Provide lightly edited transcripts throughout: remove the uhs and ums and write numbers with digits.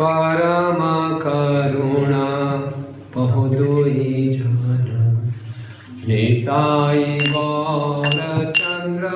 परम करुणा बहुदोई जन निताई गौरचंद्र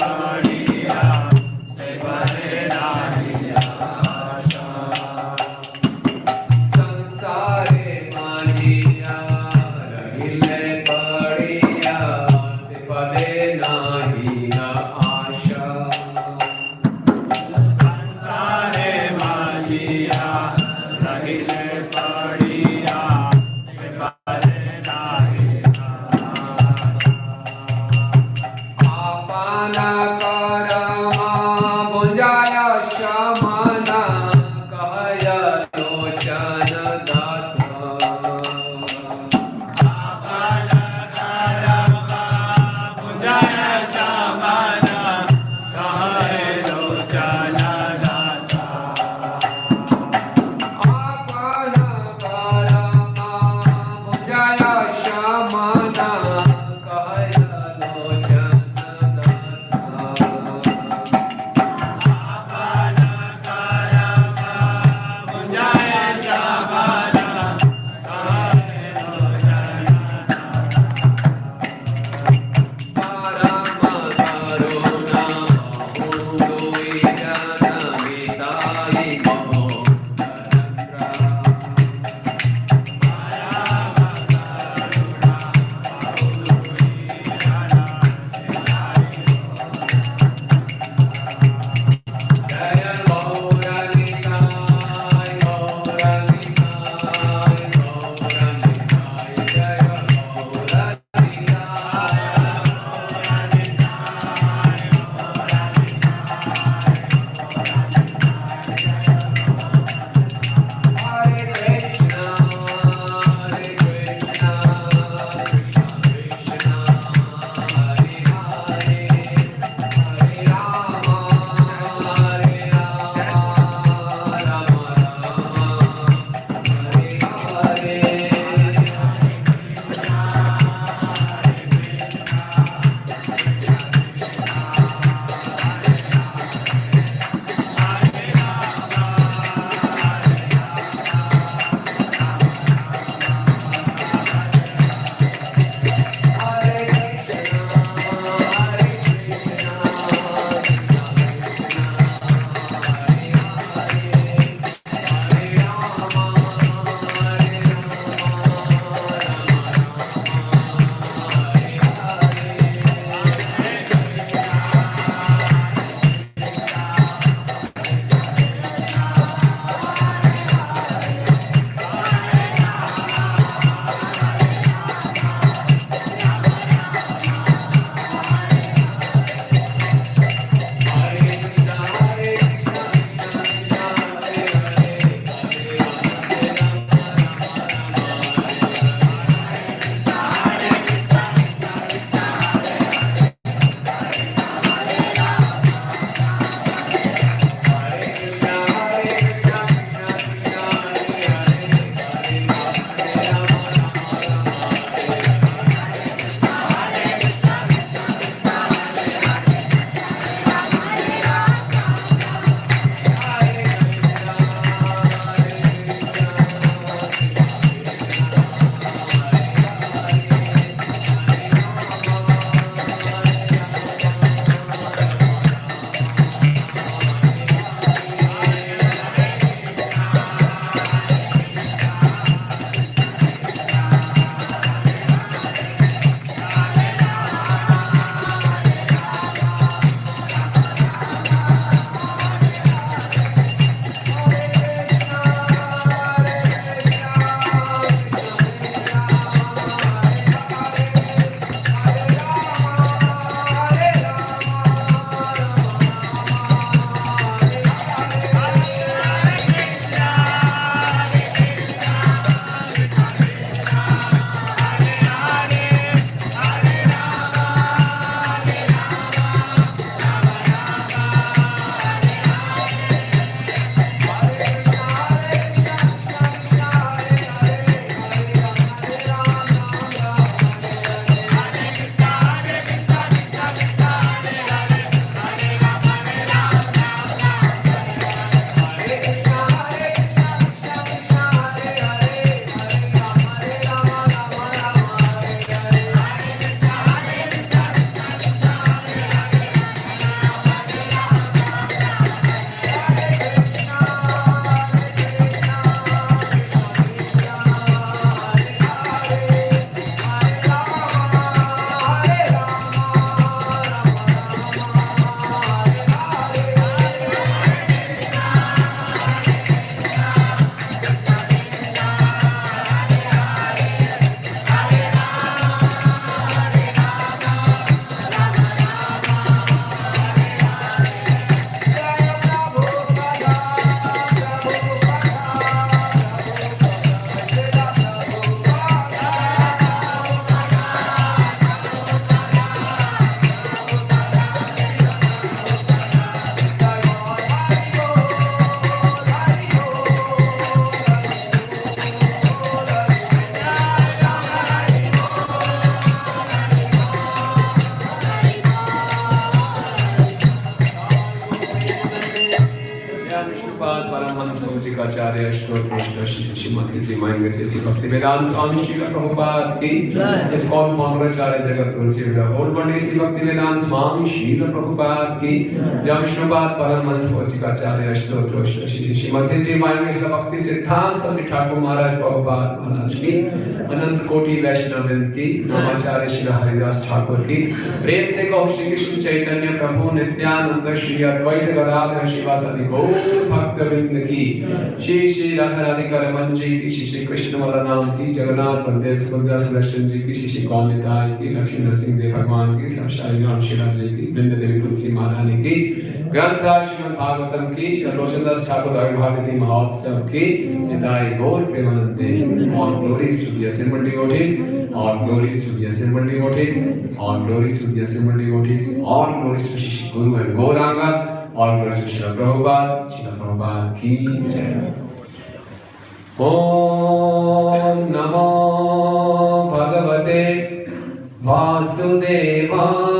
Bye. शिवाचार्य स्तोत्र श्रीमती श्रीमान श्री भक्तिवेदांत स्वामी श्रील प्रभुपाद की इस्कॉन फाउंडर आचार्य जगत गुरु श्री होल मंडी श्री भक्तिवेदांत स्वामी श्रील प्रभुपाद की जय विष्णुपाद परम मंच पौचिकाचार्य स्तोत्र श्रीमती श्रीमान श्री भक्ति सिद्धांत श्री ठाकुर महाराज प्रभुपाद महाराज की अनंत कोटि वैष्णव की ब्रह्माचार्य श्री हरिदास ठाकुर की प्रेम से कहो श्री कृष्ण चैतन्य प्रभु नित्यानंद श्री अद्वैत गदाधर शिवासादि गौर भक्त वृंद की श्री श्री राधा राधिका रमन जी की श्री श्री कृष्ण बलराम की जगन्नाथ बलदेव सुभद्रा सुदर्शन जी की श्री श्री कौमिताय की लक्ष्मी नरसिंह देव भगवान की सरस्वती राम शीला जी की वृंद देवी तुलसी महारानी की ग्रंथ श्रीमद् भागवतम की श्री लोचनदास ठाकुर रविभारती महोत्सव की निताय गौर प्रेमानंदे all glories to the assembled devotees, all glories to the assembled devotees, all glories to the assembled devotees, all glories to Shri Guru and Gauranga, all glories to Srila Prabhupada ki jai. Om Namo Bhagavate Vasudevaya.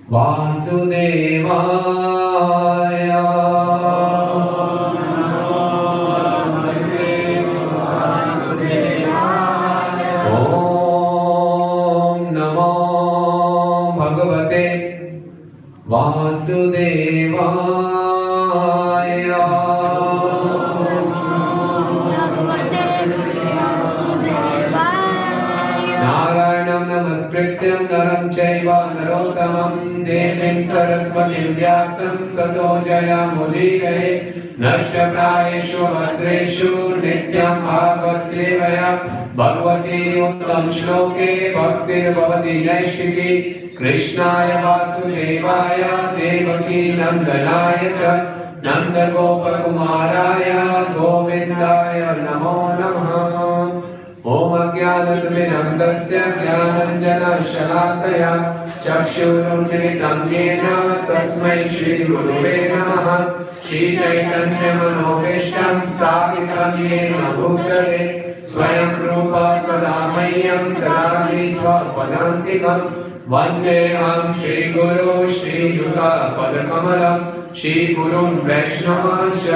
वासुदेवाय ओम नमो भगवते वासुदेवाय नारायणं नमस्कृत्यं नरं चैव नरोत्तमं देवीं सरस्वतीं व्यासं ततो जयमुदीरये नष्टप्रायेषु भद्रेषु नित्यं भागवतसेवया भगवती उत्तम श्लोके भक्तिर्भवति नैष्ठिकी कृष्णाय वासुदेवाय देवकी नन्दनाय च नन्दगोपकुमाराय गोविन्दाय नमो नमः। ओम अज्ञानतिमिरन्धस्य ज्ञानाञ्जनशलाकया चक्षुरुन्मिलितं येन तस्मै श्रीगुरुवे नमः। श्रीचैतन्यमनोभीष्टं स्थापितं येन भूतले स्वयं रूप तदा मह्यं ददामि स्वपदान्तिकं। वन्देऽहं श्रीगुरो श्रीयुतपदकमलं श्रीगुरुं वैष्णवांश्च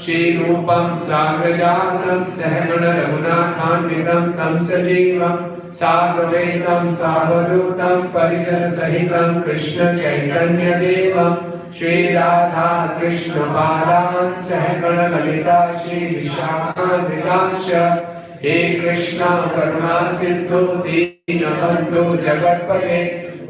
श्रीरूपं साग्रजातं सहगण रघुनाथान्वितं तं सजीवं साद्वैतं सावधूतं परिजनसहितं कृष्ण चैतन्यदेवं श्रीराधा कृष्णपादान् सहगण ललिता श्रीविशाखान्वितांश्च। हे कृष्ण करुणा सिन्धु दीनबन्धु जगत्पते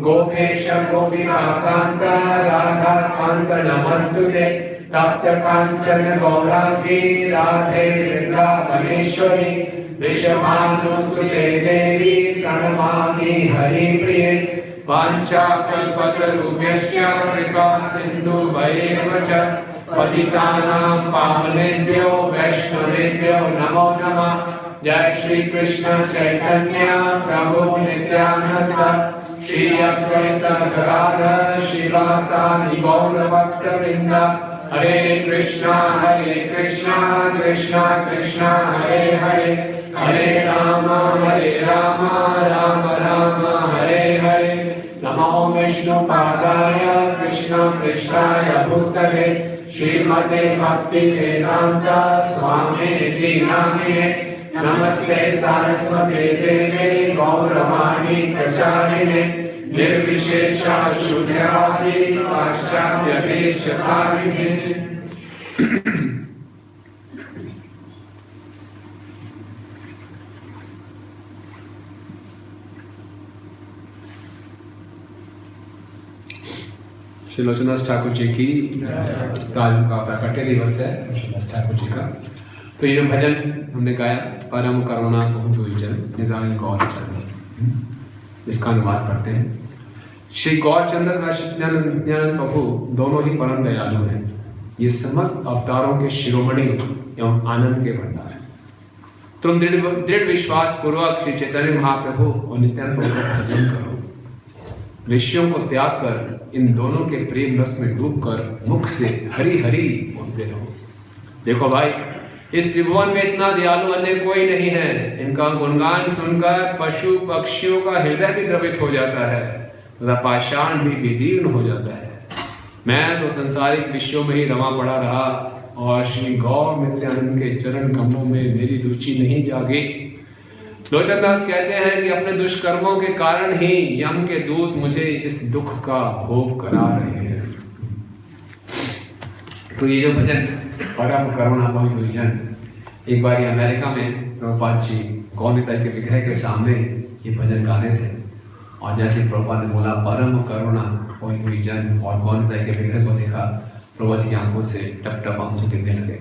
गोपेश गोपिकान्त राधा कान्त नमस्तुते। तप्त कांचन गौरांगी राधे वृंदावनेश्वरी वृषभानुसुते देवी प्रणमामि हरिप्रिये। वाञ्छाकल्पतरुभ्यश्च कृपा सिन्धुभ्येव च पतितानां पावनेभ्यो वैष्णवेभ्यो नमो नमः। जय श्री कृष्ण चैतन्य प्रभु नित्यानंद श्री अद्वैत गदाधर श्रीवासादि गौर भक्तवृंद। हरे कृष्णा कृष्णा कृष्णा हरे हरे हरे राम राम राम हरे हरे। नमो विष्णुपादाय कृष्ण पृष्ठाय भूतले श्रीमते भक्तिवेदांत स्वामिनिति नामिने। नमस्ते सारस्वते देवे गौरवाणी प्रचारिणे निर्विशेषा शून्यवादी पाश्चात्य देशधारिणे। श्री लोचनदास ठाकुर जी की आज उनका प्राकट्य दिवस है लोचनदास ठाकुर जी का। तो ये भजन हमने गाया परम करुणा बहुत हुई जन निदान गौर चरण, इसका अनुवाद करते हैं। श्री गौरचंद्र तथा नित्यानंद प्रभु दोनों ही परम दयालु हैं। ये समस्त अवतारों के शिरोमणि एवं आनंद के भंडार हैं। तुम दृढ़ विश्वास पूर्वक श्री चैतन्य महाप्रभु और नित्यानंद प्रभु का भजन करो। विषयों को त्याग कर इन दोनों के प्रेम रस में डूबकर मुख से हरि हरि बोलते रहो। देखो भाई, इस त्रिभुवन में इतना दयालु अन्य कोई नहीं है। इनका गुणगान सुनकर पशु पक्षियों का हृदय भी द्रवित हो जाता है तथा पाषाण भी विदीर्ण हो जाता है। मैं तो संसारिक विषयों में ही रमा पड़ा रहा और श्री गौर नित्यानंद के चरण कमलों में मेरी रुचि नहीं जागी। लोचनदास कहते हैं कि अपने दुष्कर्मों के कारण ही यम के दूत मुझे इस दुख का भोग करा रहे हैं। तो ये जो भजन परम करुणा बहुत जन, एक बार ये अमेरिका में प्रभुपाद जी गौर निताई के विग्रह के सामने ये भजन गा रहे थे और जैसे प्रभुपाद ने बोला परम करुणा बहुत जन और गौर निताई के विग्रह को देखा, प्रभुपाद जी की आंखों से टप टप आंसू गिरने लगे।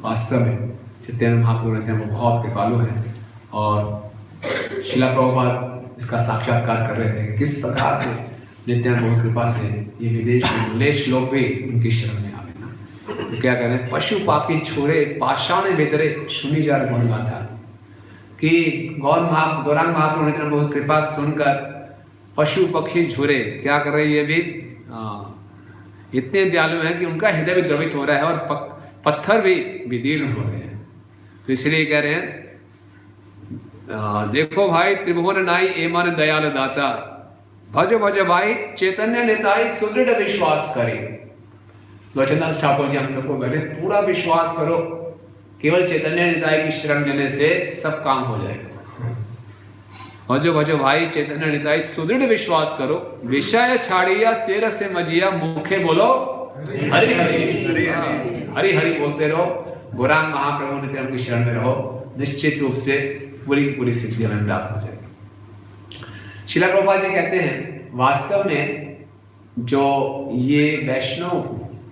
वास्तव में चैतन्य महाप्रभु नित्यानंद वो बहुत कृपालु हैं और शिला प्रभुपाद इसका साक्षात्कार कर रहे थे कि किस प्रकार से नित्यानंद कृपा से ये विदेश में मलेच्छ लोग भी उनकी शरण में आवे ना। तो क्या कह रहे हैं, पशु पाखी छोड़े पाषाण बेदरे सुनी जा रही गाथा कि गौरांग महाप्रभु नित्यानंद कृपा सुनकर पशु पक्षी झुरे क्या कर रहे हैं, ये भी इतने दयालु हैं कि उनका हृदय भी द्रवित हो रहा है और पत्थर भी विदीर्ण हो रहे हैं। तो इसलिए कह रहे हैं देखो भाई त्रिभुवन नाई एमन दयाल दाता, भज भज भाई चैतन्य निताई सुदृढ़ विश्वास करे। लोचनदास ठाकुर जी हम सबको कहते पूरा विश्वास करो, केवल चैतन्य निताई की शरण लेने से सब काम हो जाएगा। भजो भजो भाई चैतन्य निताई सुदृढ़ विश्वास करो, विषय छाड़िया शेर से मजिया, मुखे बोलो हरि हरि हरि हरि बोलते रहो। गौरांग महाप्रभु नित्यानंद की शरण में रहो, निश्चित रूप से पूरी की पूरी सिद्धि हमें प्राप्त हो जाएगी। शिला प्रभुपाद जी कहते हैं वास्तव में जो ये वैष्णव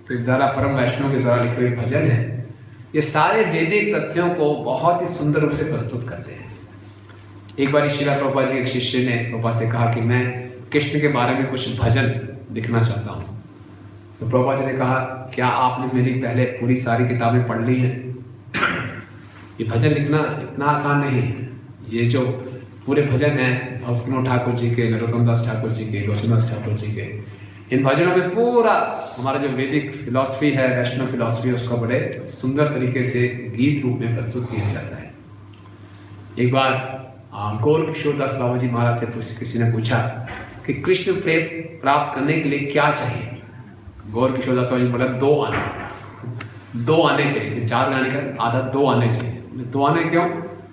के द्वारा परम वैष्णव के द्वारा लिखे हुए भजन है, ये सारे वैदिक तथ्यों को बहुत ही सुंदर रूप से प्रस्तुत करते हैं। एक बार शिला प्रभुपाद जी एक शिष्य ने प्रभुपाद से कहा कि मैं कृष्ण के बारे में कुछ भजन लिखना चाहता हूँ। तो प्रभुपाद जी ने कहा क्या आपने मेरी पहले पूरी सारी किताबें पढ़ ली हैं? ये भजन लिखना इतना आसान नहीं है। ये जो पूरे भजन हैं भक्त विनोद ठाकुर जी के, नरोत्तम दास ठाकुर जी के, लोचनदास ठाकुर जी के, इन भजनों में पूरा हमारा जो वैदिक फिलॉसफी है, वैष्णव फिलॉसफी है, उसका बड़े सुंदर तरीके से गीत रूप में प्रस्तुत किया जाता है। एक बार गौर किशोरदास बाबा जी महाराज से किसी ने पूछा कि कृष्ण प्रेम प्राप्त करने के लिए क्या चाहिए? गौर किशोरदास बाबा जी बोला दो आने चाहिए, 4 गाने का आधा 2 आने चाहिए। 2 आने क्यों?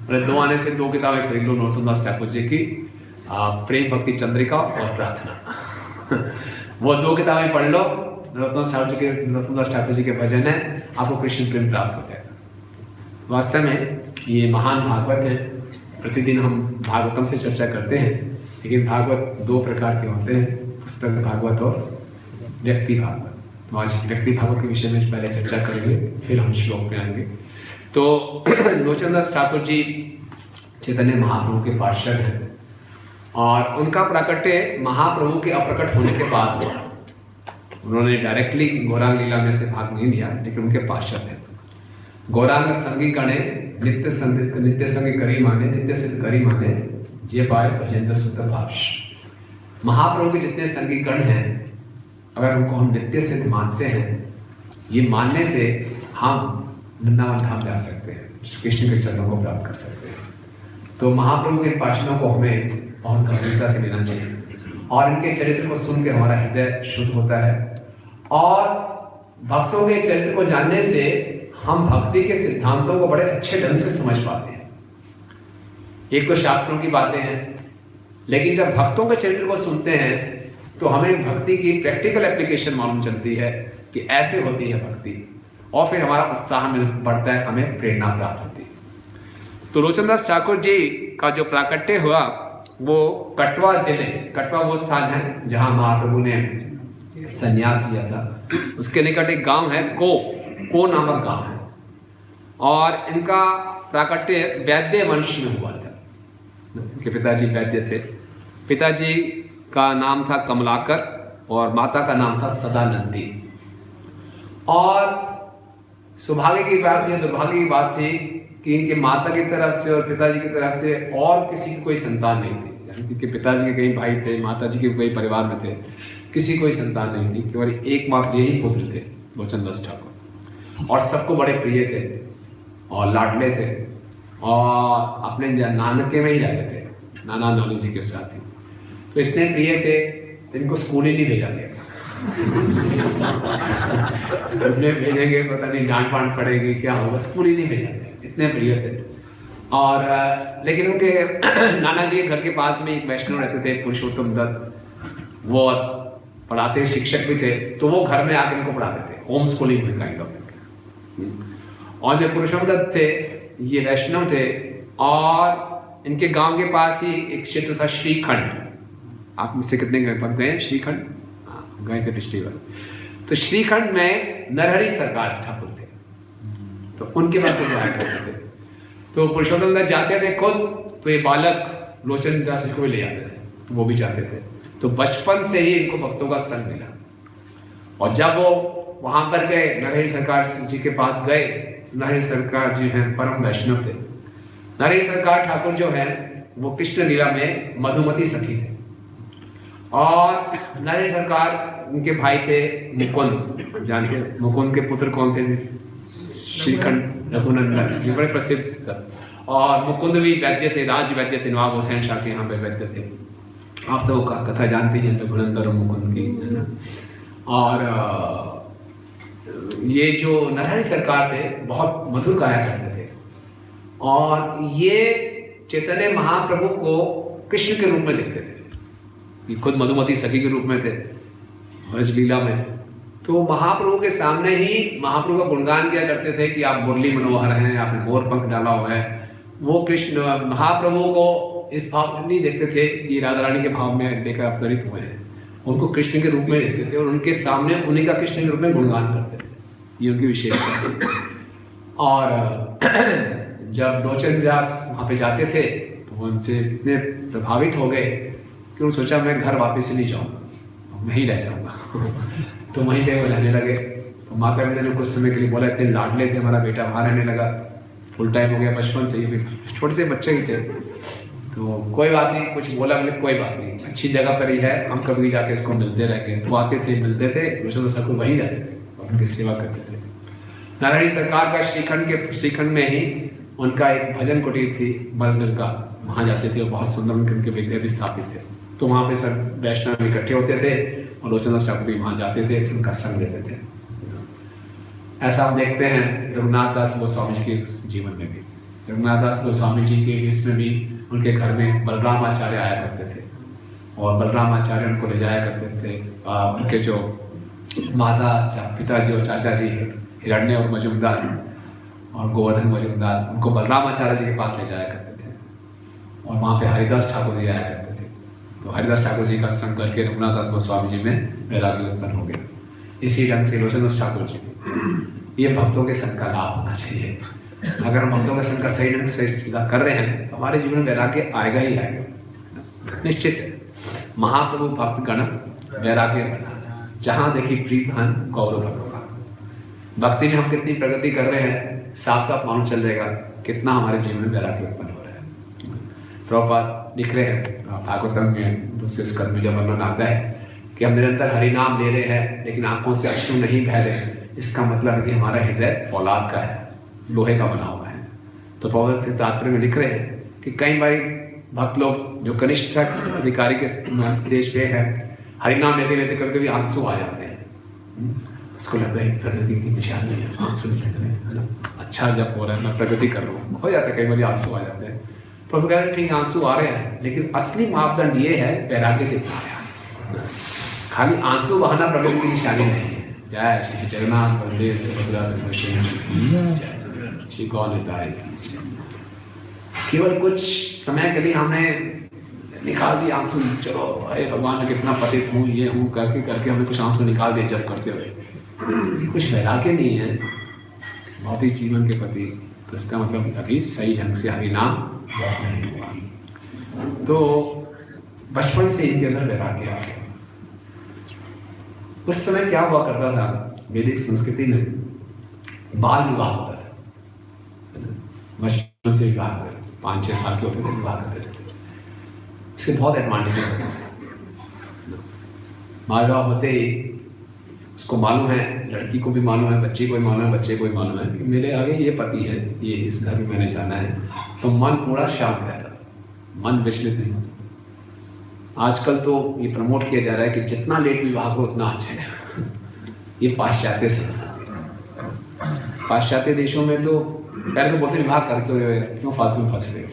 बोले 2 आने से 2 किताबें खरीद लो नरोत्तम दास ठाकुर जी की, प्रेम भक्ति चंद्रिका और प्रार्थना। वो 2 किताबें पढ़ लो, नरोत्तम दास ठाकुर जी के भजन है, आपको कृष्ण प्रेम प्राप्त हो जाएगा। वास्तव में ये महान भागवत है। प्रतिदिन हम भागवतम से चर्चा करते हैं, लेकिन भागवत 2 प्रकार के होते हैं, पुस्तक भागवत और व्यक्ति भागवत। तो आज व्यक्ति भागवत के विषय में पहले चर्चा करेंगे, फिर हम श्लोक पे आएंगे। तो लोचनदास ठाकुर जी चैतन्य महाप्रभु के पार्षद हैं और उनका प्राकट्य महाप्रभु के अप्रकट होने के बाद हुआ। उन्होंने डायरेक्टली गौरांग लीला में से भाग नहीं लिया, लेकिन उनके पार्षद हैं। गौरांग संगी गणे नित्य संगी करी माने, नित्य सिद्ध करी माने, ये पाए भजेंद्र सुत भाष। महाप्रभु के जितने संगी गण हैं, अगर उनको हम नित्य सिद्ध मानते हैं, ये मानने से हम वृंदावन धाम जा सकते हैं, कृष्ण के चरणों को प्राप्त कर सकते हैं। तो महाप्रभु के पार्षदों को हमें बहुत गंभीरता से लेना चाहिए और इनके चरित्र को सुन के हमारा हृदय शुद्ध होता है। और भक्तों के चरित्र को जानने से हम भक्ति के सिद्धांतों को बड़े अच्छे ढंग से समझ पाते हैं। एक तो शास्त्रों की बातें हैं, लेकिन जब भक्तों के चरित्र को सुनते हैं तो हमें भक्ति की प्रैक्टिकल एप्लीकेशन मालूम चलती है कि ऐसे होती है भक्ति, और फिर हमारा उत्साह में बढ़ता है, हमें प्रेरणा प्राप्त होती है। तो लोचनदास ठाकुर जी का जो प्राकट्य हुआ वो कटवा जिले, कटवा वो स्थान है जहाँ महाप्रभु ने संन्यास लिया था, उसके निकट एक गांव है को नामक गांव है, और इनका प्राकट्य वैद्य वंश में हुआ था। उनके पिताजी वैद्य थे। पिताजी का नाम था कमलाकर और माता का नाम था सदानंदी। और सौभाग्य की बात थी, दुर्भाग्य की बात थी कि इनके माता की तरफ से और पिताजी की तरफ से और किसी की कोई संतान नहीं थी। इनके पिताजी के कई भाई थे, माता जी के कई परिवार में थे, किसी कोई संतान नहीं थी, केवल एकमात्र यही पुत्र थे लोचनदास ठाकुर, और सबको बड़े प्रिय थे। और लाडले थे और अपने नानके में ही रहते थे, नाना नानी जी के साथ ही। तो इतने प्रिय थे तो इनको स्कूल ही नहीं भेजा गया। स्कूल में भेजेंगे पता नहीं डांट वांट पड़ेगी, क्या होगा, स्कूल ही नहीं भेजा गया, इतने प्रिय थे। और लेकिन उनके नाना जी के घर के पास में एक वैष्णव रहते थे, पुरुषोत्तम दत्त, वो पढ़ाते शिक्षक भी थे, तो वो घर में आके इनको पढ़ाते थे, होम स्कूलिंग में काइंड ऑफ। और जो पुरुषोत्तम दत्त थे ये वैष्णव थे, और इनके गांव के पास ही एक क्षेत्र था श्रीखंड। आप में से कितने गए हैं श्रीखंड? हाँ, गए थे पिछली बार। तो श्रीखंड में नरहरि सरकार ठाकुर थे, तो उनके पास वो आया करते थे। तो पुरुषोत्तम दास जाते थे खुद, तो ये बालक लोचन दास को भी ले जाते थे, तो वो भी जाते थे। तो बचपन से ही इनको भक्तों का संग मिला। और जब वो वहां पर गए, नरहरि सरकार जी के पास गए, नरहरि सरकार जी हैं परम वैष्णव थे। नरहरि सरकार ठाकुर जो है वो कृष्ण लीला में मधुमती सखी थे, और नरहरि सरकार उनके भाई थे मुकुंद, जानते हैं मुकुंद के पुत्र कौन थे? श्रीखंड रघुनंदन, ये बड़े प्रसिद्ध सब। और मुकुंद भी वैद्य थे, राज वैद्य थे, नवाब हुसैन शाह के यहाँ पे वैद्य थे। आप सब का कथा जानते हैं रघुनंदन और मुकुंद की, है ना। और ये जो नरहरि सरकार थे बहुत मधुर गाया करते थे, और ये चैतन्य महाप्रभु को कृष्ण के रूप में देखते थे। ये खुद मधुमती सखी के रूप में थे ब्रजलीला में। तो महाप्रभु के सामने ही महाप्रभु का गुणगान किया करते थे कि आप मुरली मनोहर हैं, आपने मोर पंख डाला हुआ है। वो कृष्ण महाप्रभु को इस भाव में नहीं देखते थे कि राधा रानी के भाव में लेकर अवतरित हुए हैं, उनको कृष्ण के रूप में देखते थे, और उनके सामने उन्हीं का कृष्ण के रूप में गुणगान करते थे। ये उनकी विशेषता थी। और जब लोचन दास वहाँ पे जाते थे तो वो उनसे इतने प्रभावित हो गए कि उन्होंने सोचा मैं घर वापस नहीं जाऊँगा, मैं ही रह जाऊँगा। तो वहीं पे वो रहने लगे। तो माता पिता ने कुछ समय के लिए बोला, इतने लाडले थे हमारा बेटा, वहाँ रहने लगा, फुल टाइम हो गया बचपन से ही, छोटे से बच्चे ही थे। तो कोई बात नहीं, कुछ बोला, बोले कोई बात नहीं, अच्छी जगह पर ही है, हम कभी जाके इसको मिलते रहेंगे। तो आते थे, मिलते थे, लोचन दास ठाकुर वहीं रहते थे और उनकी सेवा करते थे। नारायणी सरकार का श्रीखंड में ही उनका एक भजन कुटीर थी मलमिल का, वहाँ जाते थे और बहुत सुंदर उनके विग्रह भी स्थापित थे। तो वहाँ पे सब वैष्णव इकट्ठे होते थे और लोचन दास ठाकुर भी वहाँ जाते थे, उनका संग लेते थे। ऐसा हम देखते हैं रघुनाथ दास गोस्वामी जी के जीवन में भी। रघुनाथ दास गोस्वामी जी के इसमें भी उनके घर में बलराम आचार्य आया करते थे, और बलराम आचार्य उनको ले जाया करते थे। उनके जो माता पिताजी और चाचा जी हिरण्य और मजुमदार और गोवर्धन मजुमदार, उनको बलराम आचार्य जी के पास ले जाया करते थे, और वहाँ पे हरिदास ठाकुर जी आया करते थे। तो हरिदास ठाकुर जी का संग करके रघुनाथ दास गोस्वामी जी में वैराग्य उत्पन्न हो गया। इसी ढंग से लोचन दास ठाकुर जी, ये भक्तों के संग का लाभ होना चाहिए। अगर हम भक्तों के संग का सही ढंग से कर रहे हैं तो हमारे जीवन में वैराग्य आएगा ही आएगा, निश्चित है। महाप्रभु भक्त गण वैराग्य बना, जहाँ देखी प्रीत हन गौरव भगवान। भक्ति में हम कितनी प्रगति कर रहे हैं, साफ साफ मालूम चल जाएगा कितना हमारे जीवन में वैराग्य उत्पन्न हो रहा है। प्रभुपाद लिख रहे हैं भागवतम में दूसरे स्कंद में जब वर्णन आता है कि हम निरंतर हरि नाम ले रहे हैं लेकिन आंखों से अश्रु नहीं बह रहे, इसका मतलब है कि हमारा हृदय फौलाद का है, लोहे का बना हुआ है। तो प्रभुपाद से तात्पर्य में लिख रहे हैं कि कई बार भक्त लोग जो कनिष्ठ अधिकारी के स्टेज पे है, हरि नाम लेते लेते कभी कभी आंसू आ जाते हैं। उसको लगता है प्रगति की निशानी है, आंसू निकल रहे हैं, अच्छा जब हो रहा है, मैं प्रगति कर रहा हूँ, हो जाता है, कई बार आंसू आ जाते हैं। प्रभु कह रहे हैं ठीक आंसू आ रहे हैं, लेकिन असली मापदंड ये है वैराग्य कितना है। खाली आंसू बहाना प्रगति की निशानी नहीं है। जय श्री जगन्नाथ बलदेव सुभद्रा सुदर्शन श्री गौनिताय। केवल कुछ समय के लिए हमने निकाल दिए आंसू, चलो अरे भगवान मैं कितना पतित हूँ, ये हूँ करके करके हमने कुछ आंसू निकाल दिए जब करते हुए, कुछ वैराग्य नहीं है भौतिक जीवन के प्रति। तो इसका मतलब अभी सही ढंग से हरि नाम नहीं हुआ। तो बचपन से इनके अंदर वैराग्य आ गया। उस समय क्या हुआ करता था, वैदिक संस्कृति में बाल विवाह होता था, बचपन से विवाह करते थे, 5-6 साल के होते थे विवाह कर देते थे। इसके बहुत एडवांटेजेस होते थे। बाल विवाह होते ही उसको मालूम है, लड़की को भी मालूम है, बच्ची को भी मालूम है, बच्चे को भी मालूम है कि मेरे आगे ये पति है, ये इस घर में मैंने जाना है, तो मन पूरा शांत रहता है, मन विचलित नहीं होता। आजकल तो ये प्रमोट किया जा रहा है कि जितना लेट विवाह हो उतना अच्छा है। ये पाश्चात्य संस्कृति। पाश्चात्य देशों में तो पहले तो बोलते विवाह करके क्यों फालतू में फंस रहे हो,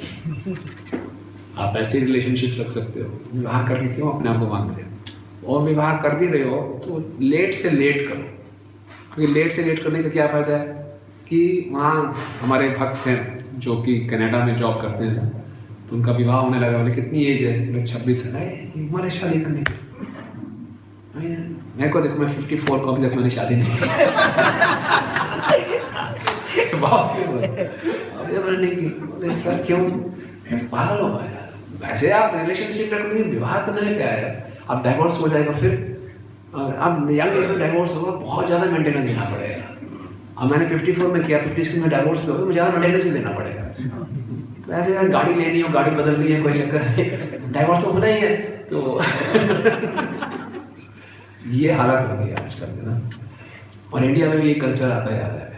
आप ऐसे रिलेशनशिप रख सकते हो, विवाह करके क्यों अपने आप को मांग रहे हो, और विवाह कर भी रहे हो तो लेट से लेट करो, क्योंकि लेट से लेट करने का क्या फ़ायदा है कि वहाँ हमारे भक्त हैं जो कि कनाडा में जॉब करते हैं, तो उनका विवाह होने लगा, बोले कितनी एज है, बोले 26 है, हमारे शादी करने की। मैं को देखो मैं 54 को अभी तक मैंने शादी नहीं की। बॉस ने बोला की, बोले सर क्यों पागल हो गया, वैसे आप रिलेशनशिप रखने विवाह करने में क्या है, अब डाइवोर्स हो जाएगा, फिर अब यंग एज में डाइवोर्स होगा, बहुत ज़्यादा मेंटेनेंस देना पड़ेगा। अब मैंने 54 में किया, 50 में डाइवोर्स किया तो मुझे ज़्यादा मेंटेनेंस ही देना पड़ेगा। तो ऐसे यार गाड़ी लेनी हो, गाड़ी बदलनी है, कोई चक्कर नहीं, डाइवोर्स तो होना ही है। तो ये हालत हो गई आजकल है ना, और इंडिया में भी ये कल्चर आता जा रहा है।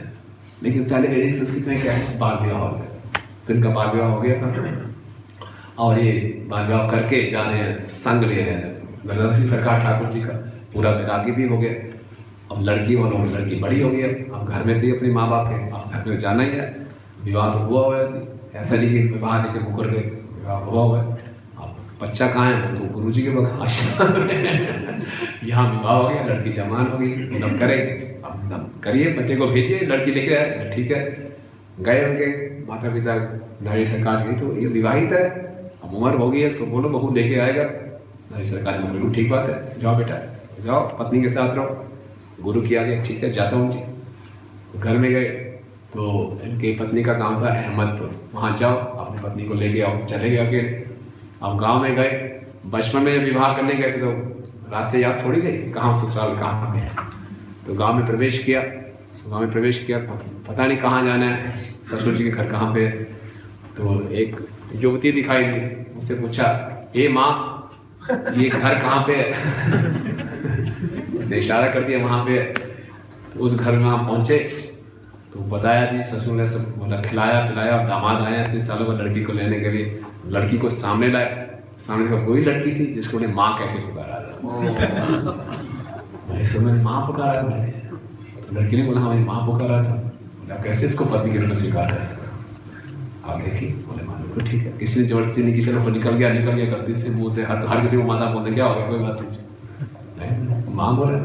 लेकिन पहले वैदिक संस्कृति में क्या है, बाल विवाह हो गया था, तो इनका बाल विवाह हो गया था, और ये बाल विवाह करके जाने संग लिए हैं लक्ष्मी सरकार ठाकुर जी का, पूरा वैरागी भी हो गया। अब लड़की वालों में लड़की बड़ी हो गई, अब घर में थी अपने माँ बाप के, अब घर में जाना ही है, विवाह तो हुआ हुआ है, ऐसा नहीं कि विवाह लेके मुकर गए, विवाह हुआ हुआ है। अब बच्चा कहाँ है, वो तो गुरु जी के बख्श यहाँ विवाह हो गया, लड़की जवान हो गई, मतलब करे, अब करिए, बच्चे को भेजिए, लड़की लेके आए, ठीक है, गए उनके माता पिता, नारी सरकार गई, तो ये विवाहित है, अब उम्र हो गई है, इसको बोलो बहू लेके आएगा, नारी सरकार ने बोला ठीक बात है, जाओ बेटा जाओ, पत्नी के साथ रहो। गुरु किया गया, ठीक है जाता हूँ जी। घर में गए तो इनकी पत्नी का काम था अहमदपुर, वहाँ जाओ अपनी पत्नी को लेके आओ, चले गए अकेले। अब गांव में गए, बचपन में विवाह करने गए थे तो रास्ते याद थोड़ी थे, कहाँ ससुराल कहाँ पे, तो गाँव में प्रवेश किया, गाँव में प्रवेश किया, पता नहीं कहाँ जाना है, ससुर जी के घर कहाँ पे, तो एक युवती दिखाई दी, उससे पूछा ए माँ ये घर कहाँ पे है। उसने इशारा कर दिया वहाँ पे, तो उस घर में हम पहुँचे तो बताया जी, ससुर ने सब बोला, खिलाया पिलाया, दामाद आया इतने सालों में लड़की को लेने के लिए, लड़की को सामने लाए, सामने का वही लड़की थी जिसको उन्हें माँ कह के पुकारा था। इसको मैंने माँ पुकारा था, तो लड़की ने बोला हाँ माँ पुकारा था। बोला कैसे इसको पत्नी के रूप में स्वीकार कर सकता, आप देखिए, बोले मान लो ठीक है, किसी ने जबरदस्ती नहीं की, चलो निकल गया गलती से मुँह से, हर किसी को माता बोलते क्या हो गया, कोई बात नहीं, माँ बोले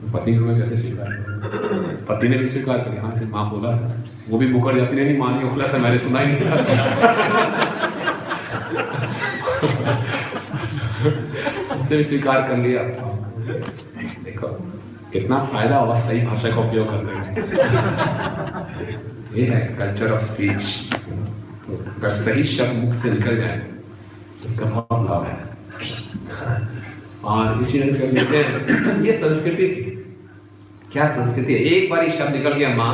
पत्नी के रूप में कैसे स्वीकार कर, पति ने भी स्वीकार कर लिया, हाँ से माँ बोला था, वो भी मुकर जाती नहीं, माँ ने बोला था, मैंने सुना ही नहीं था। उसने भी स्वीकार कर लिया। देखो कितना फायदा होगा सही भाषा का उपयोग करने में। ये है कल्चर ऑफ स्पीच। अगर सही शब्द मुख से निकल जाए उसका बहुत लाभ है। और इसी ढंग से कहते हैं ये संस्कृति थी। क्या संस्कृति है, एक बार ही शब्द निकल गया माँ,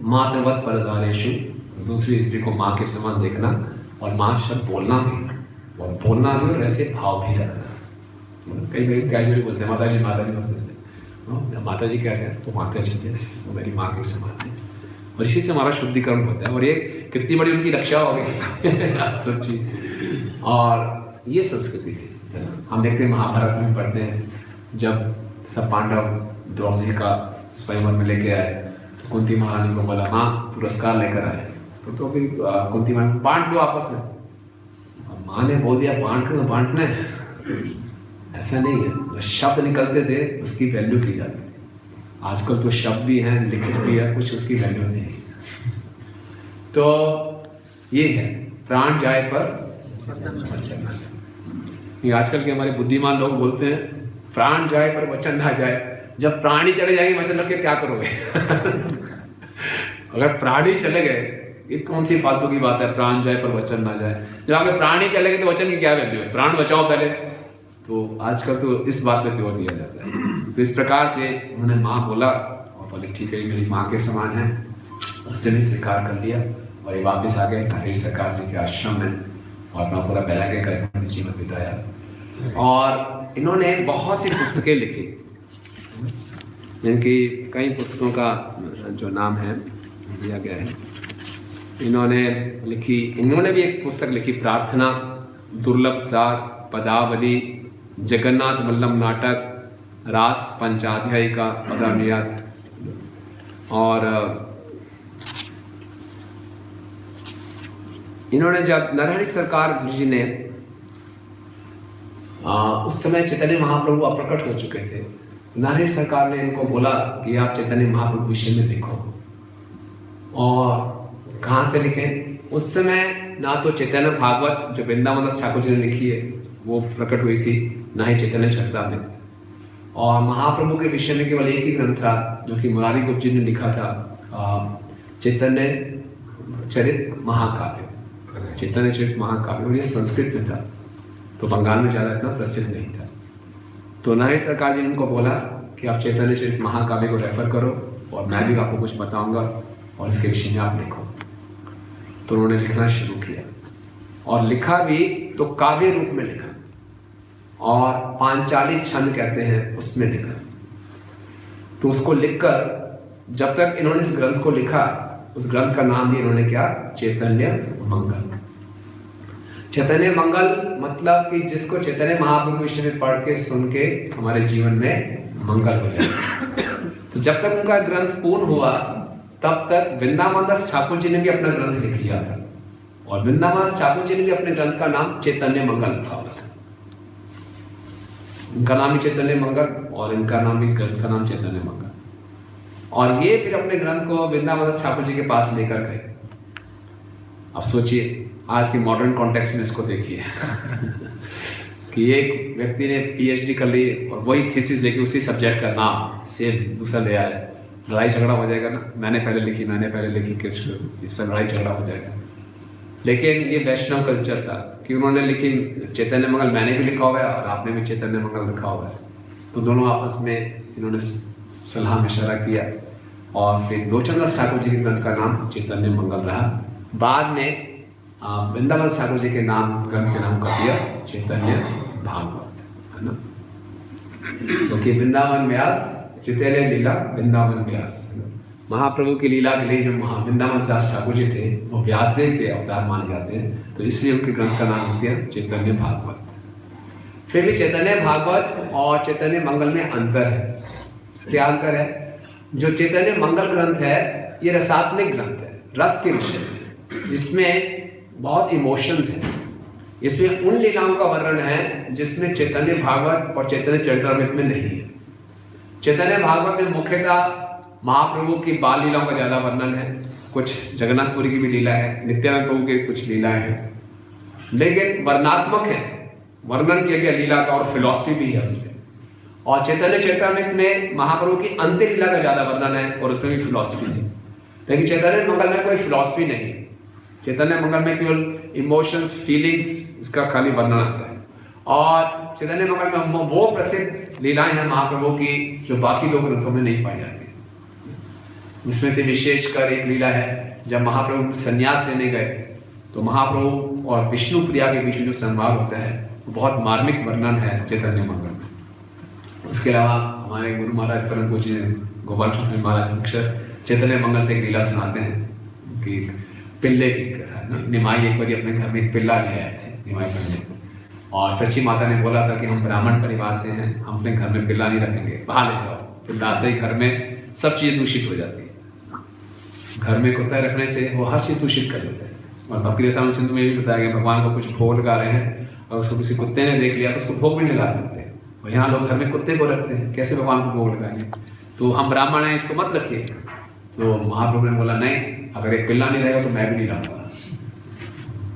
मातृवत परद्वारेषु, दूसरी स्त्री को माँ के समान देखना, और माँ शब्द बोलना भी, और बोलना भी और ऐसे भाव भी रखना। कई कई कैजुअली बोलते हैं माता जी बस, माता जी कहते हैं तो माता जी वो मेरी माँ के समान है, और इसी से हमारा शुद्धिकरण होता है, और ये कितनी बड़ी उनकी रक्षा हो गई सोचिए। और ये संस्कृति थी। हम देखते हैं महाभारत में पढ़ते हैं, जब सब पांडव द्रौपदी का स्वयंवर में लेके आए, तो कुंती महारानी को बोला हाँ पुरस्कार लेकर आए, तो फिर कुंती महारानी बांट लो आपस में। माँ ने बोल दिया बांट लो, तो बांटना है, ऐसा नहीं है। जो शब्द निकलते थे उसकी वैल्यू की जाती थी। आजकल तो शब्द भी हैं, लिखित भी है, कुछ उसकी वैल्यू नहीं है। तो ये है प्राण जाए पर वचन ना जाए। आजकल के हमारे बुद्धिमान लोग बोलते हैं प्राण जाए पर वचन ना जाए। जब प्राण ही चले जाएंगे वचन रख के क्या करोगे? अगर प्राण ही चले गए, ये कौन सी फालतू की बात है, प्राण जाए पर वचन ना जाए। जब अगर प्राण ही चले गए तो वचन की क्या वैल्यू है? प्राण बचाओ पहले। तो आजकल तो इस बात पे जोर दिया जाता है। तो इस प्रकार से उन्होंने माँ बोला और बोले ठीक है मेरी माँ के समान है, उससे भी स्वीकार कर लिया। और ये वापस आ गए नारी सरकार जी के आश्रम में और अपना पूरा वैराग्य का जीवन बिताया। और इन्होंने बहुत सी पुस्तकें लिखी, इनकी कई पुस्तकों का जो नाम है दिया गया है। इन्होंने भी एक पुस्तक लिखी, प्रार्थना, दुर्लभ सार, पदावली, जगन्नाथ वल्लभ नाटक, रास पंचाध्यायी का पदानुयात। और इन्होंने जब नरहरि सरकार जी ने उस समय चैतन्य महाप्रभु अप्रकट हो चुके थे, नरहरि सरकार ने इनको बोला कि आप चैतन्य महाप्रभु विषय में लिखो। और कहाँ से लिखें? उस समय ना तो चैतन्य भागवत जो वृंदावन दास ठाकुर जी ने लिखी है वो प्रकट हुई थी, ना ही चैतन्य चरितामृत। और महाप्रभु के विषय में केवल एक ही ग्रंथ था जो कि मुरारी गुप्त जी ने लिखा था, चैतन्य चरित महाकाव्य, चैतन्य चरित महाकाव्य। और ये संस्कृत में था, तो बंगाल में ज़्यादा इतना प्रसिद्ध नहीं था। तो नरहरि सरकार जी ने उनको बोला कि आप चैतन्य चरित महाकाव्य को रेफर करो और मैं भी आपको कुछ बताऊंगा और इसके विषय में आप लिखो। तो उन्होंने लिखना शुरू किया और लिखा भी तो काव्य रूप में लिखा, और पांचाली छंद कहते हैं उसमें लिखा। तो उसको लिखकर जब तक इन्होंने इस ग्रंथ को लिखा, उस ग्रंथ का नाम भी इन्होंने क्या? चैतन्य मंगल। चैतन्य मंगल मतलब कि जिसको चैतन्य महाप्रभु विषय में पढ़ के सुन के हमारे जीवन में मंगल हो जाए। तो जब तक उनका ग्रंथ पूर्ण हुआ तब तक वृंदावन दास ठाकुर जी ने भी अपना ग्रंथ लिख लिया था, और वृंदावन दास ठाकुर जी ने भी अपने ग्रंथ का नाम चैतन्य मंगल रखा हुआ था। उनका नाम भी चैतन्य मंगल और इनका नाम भी, ग्रंथ का नाम चैतन्य मंगल। और ये फिर अपने ग्रंथ को वृंदावन दास ठाकुर जी के पास लेकर गए। अब सोचिए आज की मॉडर्न कॉन्टेक्स्ट में इसको देखिए कि एक व्यक्ति ने पीएचडी कर ली और वही थीसिस लेके उसी सब्जेक्ट का नाम सेम दूसरा ले आया, लड़ाई झगड़ा हो जाएगा ना, मैंने पहले लिखी कुछ, सब लड़ाई झगड़ा हो जाएगा। लेकिन ये वैष्णव कल्चर था कि उन्होंने लिखी चैतन्य मंगल, मैंने भी लिखा हुआ है और आपने भी चैतन्य मंगल लिखा हुआ है। तो दोनों आपस में इन्होंने सलाह मशवरा किया और फिर लोचन दास ठाकुर जी के ग्रंथ का नाम चैतन्य मंगल रहा। बाद में वृंदावन ठाकुर जी के नाम, ग्रंथ के नाम का दिया चैतन्य भागवत, है ना। क्योंकि वृंदावन व्यास चैतन्य लीला वृंदावन व्यास, महाप्रभु की लीला के लिए जो वृंदावन दास ठाकुर जी थे वो व्यासदेव के अवतार माने जाते हैं, तो इसलिए उनके ग्रंथ का नाम हो गया चैतन्य भागवत। फिर भी चैतन्य भागवत और चैतन्य मंगल में अंतर है। क्या अंतर है? जो चैतन्य मंगल ग्रंथ है ये रसात्मक ग्रंथ है, रस के विषय में। इसमें बहुत इमोशंस हैं, इसमें उन लीलाओं का वर्णन है जिसमें चैतन्य भागवत और चैतन्य चरितामृत में नहीं है। चैतन्य भागवत में मुख्यतः महाप्रभु की बाल लीलाओं का ज़्यादा वर्णन है, कुछ जगन्नाथपुरी की भी लीला है, नित्यानंद प्रभु की कुछ लीलाएं हैं, लेकिन वर्णात्मक है, वर्णन किया गया लीला का और फिलॉसफी भी है उसमें। और चैतन्य चरितामृत में महाप्रभु की अंत्य लीला का ज़्यादा वर्णन है और उसमें भी फिलॉसफी है। लेकिन चैतन्य मंगल में कोई फिलॉसफी नहीं है। चैतन्य मंगल में केवल इमोशंस, फीलिंग्स, इसका खाली वर्णन आता है। और चैतन्य मंगल में वो प्रसिद्ध लीलाएं हैं महाप्रभु की जो बाकी दो ग्रंथों में नहीं पाई जाती। इसमें से विशेषकर एक लीला है जब महाप्रभु संन्यास लेने गए तो महाप्रभु और विष्णु प्रिया के बीच में जो संवाद होता है वो बहुत मार्मिक वर्णन है चैतन्य मंगल में। उसके अलावा हमारे गुरु महाराज परम पूज्य गोपाल कृष्ण महाराज अक्षर चैतन्य मंगल से एक लीला सुनाते हैं कि पिल्ले की कथा है ना। निमाई एक बार अपने घर में एक पिल्ला ले आए थे, निमाई पंडित, और सच्ची माता ने बोला था कि हम ब्राह्मण परिवार से हैं, हम अपने घर में पिल्ला नहीं रखेंगे, बाहर ले जाओ। पिल्ला आते ही घर में सब चीज़ें दूषित हो जाती है। घर में कुत्ता रखने से वो हर चीज़ दूषित कर देते हैं। और भक्ति रसायन सिंधु में भी बताया गया भगवान को कुछ भोग लगा रहे हैं और उसको किसी कुत्ते ने देख लिया तो उसको भोग भी नहीं लगा सकते। और यहाँ लोग घर में कुत्ते को रखते हैं, कैसे भगवान को भोग लगाएंगे? तो हम ब्राह्मण हैं, इसको मत रखिए। तो महाप्रभु ने बोला नहीं, अगर एक पिल्ला नहीं रहेगा तो मैं भी नहीं रहूँगा।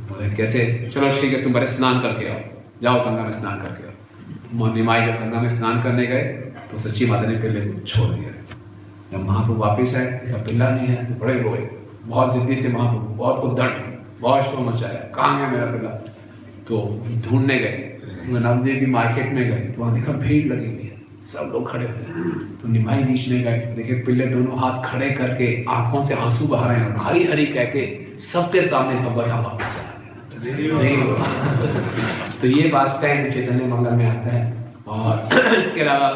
बोले कैसे? चलो ठीक है, तुम बड़े स्नान करके आओ, जाओ गंगा में स्नान करके आओ। निमाई जब गंगा में स्नान करने गए तो सच्ची माता ने पिल्ले को छोड़ दिया। जब महाप्रभु वापिस आए देखा पिल्ला नहीं है तो बड़े रोए, बहुत जिद्दी थे महाप्रभु, बहुत उद्दंड, बहुत शोर मचाया, कहाँ गया मेरा पिल्ला? तो ढूंढने गए, नवदेव की मार्केट में गए तो वहाँ देखा भीड़ लगी हुई है, सब लोग खड़े हुए। तो निमाई बीच में गए, देखे पिल्ले दोनों हाथ खड़े करके आंखों से आंसू बहा रहे हैं, हरी हरी कह के सबके सामने भगवत धाम वापस चला गया। तो ये बात टाइम चैतन्य मंगल में आता है। और इसके अलावा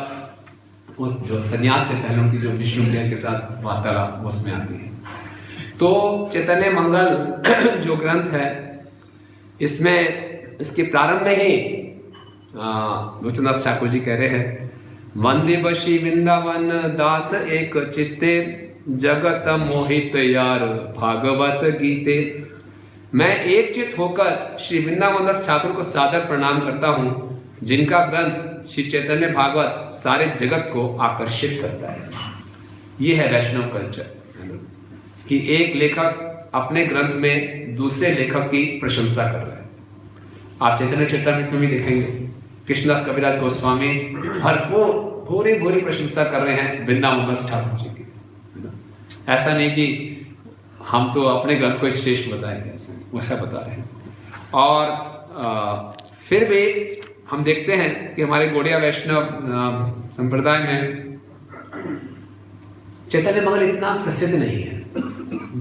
उस जो संन्यास से पहले उनकी जो विष्णु प्रिया के साथ वार्तालाप उसमें आती है। तो चैतन्य मंगल जो ग्रंथ है, इसमें इसके प्रारंभ में ही लोचनदास ठाकुर जी कह रहे हैं, वंदे बशी वृंदावन दास एक चित्ते, जगत मोहित यार भागवत गीते। मैं एक चित होकर श्री वृंदावन दास ठाकुर को सादर प्रणाम करता हूँ, जिनका ग्रंथ श्री चैतन्य भागवत सारे जगत को आकर्षित करता है। ये है वैष्णव कल्चर कि एक लेखक अपने ग्रंथ में दूसरे लेखक की प्रशंसा कर रहा है। आप चैतन्य चरितामृत में भी देखेंगे कृष्णदास कविराज गोस्वामी भरपूर भूरी प्रशंसा कर रहे हैं वृंदावन दास ठाकुर जी की। ऐसा नहीं कि हम तो अपने ग्रंथ को श्रेष्ठ बताएंगे, वैसा बता रहे हैं। और फिर भी हम देखते हैं कि हमारे गौड़िया वैष्णव संप्रदाय में चैतन्य मंगल इतना प्रसिद्ध नहीं है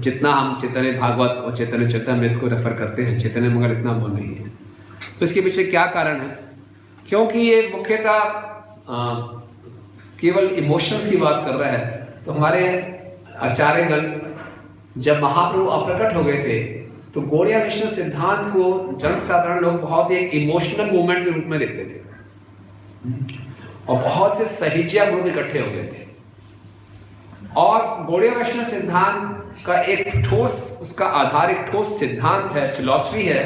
जितना हम चैतन्य भागवत और चैतन्य चरितामृत को रेफर करते हैं। चैतन्य मंगल इतना वो नहीं है। तो इसके पीछे क्या कारण है? क्योंकि ये मुख्यतः केवल इमोशंस की बात कर रहा है। तो हमारे आचार्यगण जब महाप्रभु अप्रकट हो गए थे तो गौड़िया वैष्णव सिद्धांत को जन साधारण लोग बहुत ही एक इमोशनल मूवमेंट के रूप में देखते थे और बहुत से सहिजिया ग्रुप इकट्ठे हो गए थे। और गौड़िया वैष्णव सिद्धांत का एक ठोस, उसका आधार एक ठोस सिद्धांत है, फिलॉसफी है।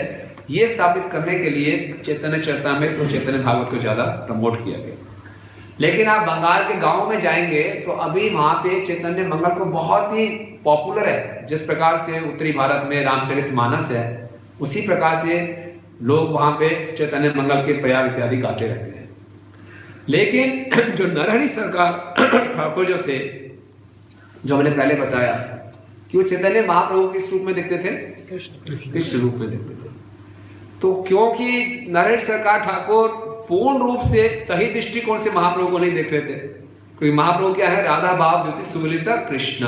ये स्थापित करने के लिए चैतन्य चरितामृत और चैतन्य भागवत को ज़्यादा प्रमोट किया गया। लेकिन आप बंगाल के गांव में जाएंगे तो अभी वहाँ पे चैतन्य मंगल को बहुत ही पॉपुलर है। जिस प्रकार से उत्तरी भारत में रामचरितमानस है, उसी प्रकार से लोग वहाँ पे चैतन्य मंगल के प्रयाग इत्यादि गाते रहते हैं। लेकिन जो नरहरि सरकार ठाकुर जो थे, जो मैंने पहले बताया कि वो चैतन्य महाप्रभु किस रूप में देखते थे? कृष्ण रूप में देखते थे। तो क्योंकि नरहरि सरकार ठाकुर पूर्ण रूप से सही दृष्टिकोण से महाप्रभु को नहीं देख रहे थे, क्योंकि महाप्रभु क्या है? राधा भाव द्युति सुललिता कृष्ण,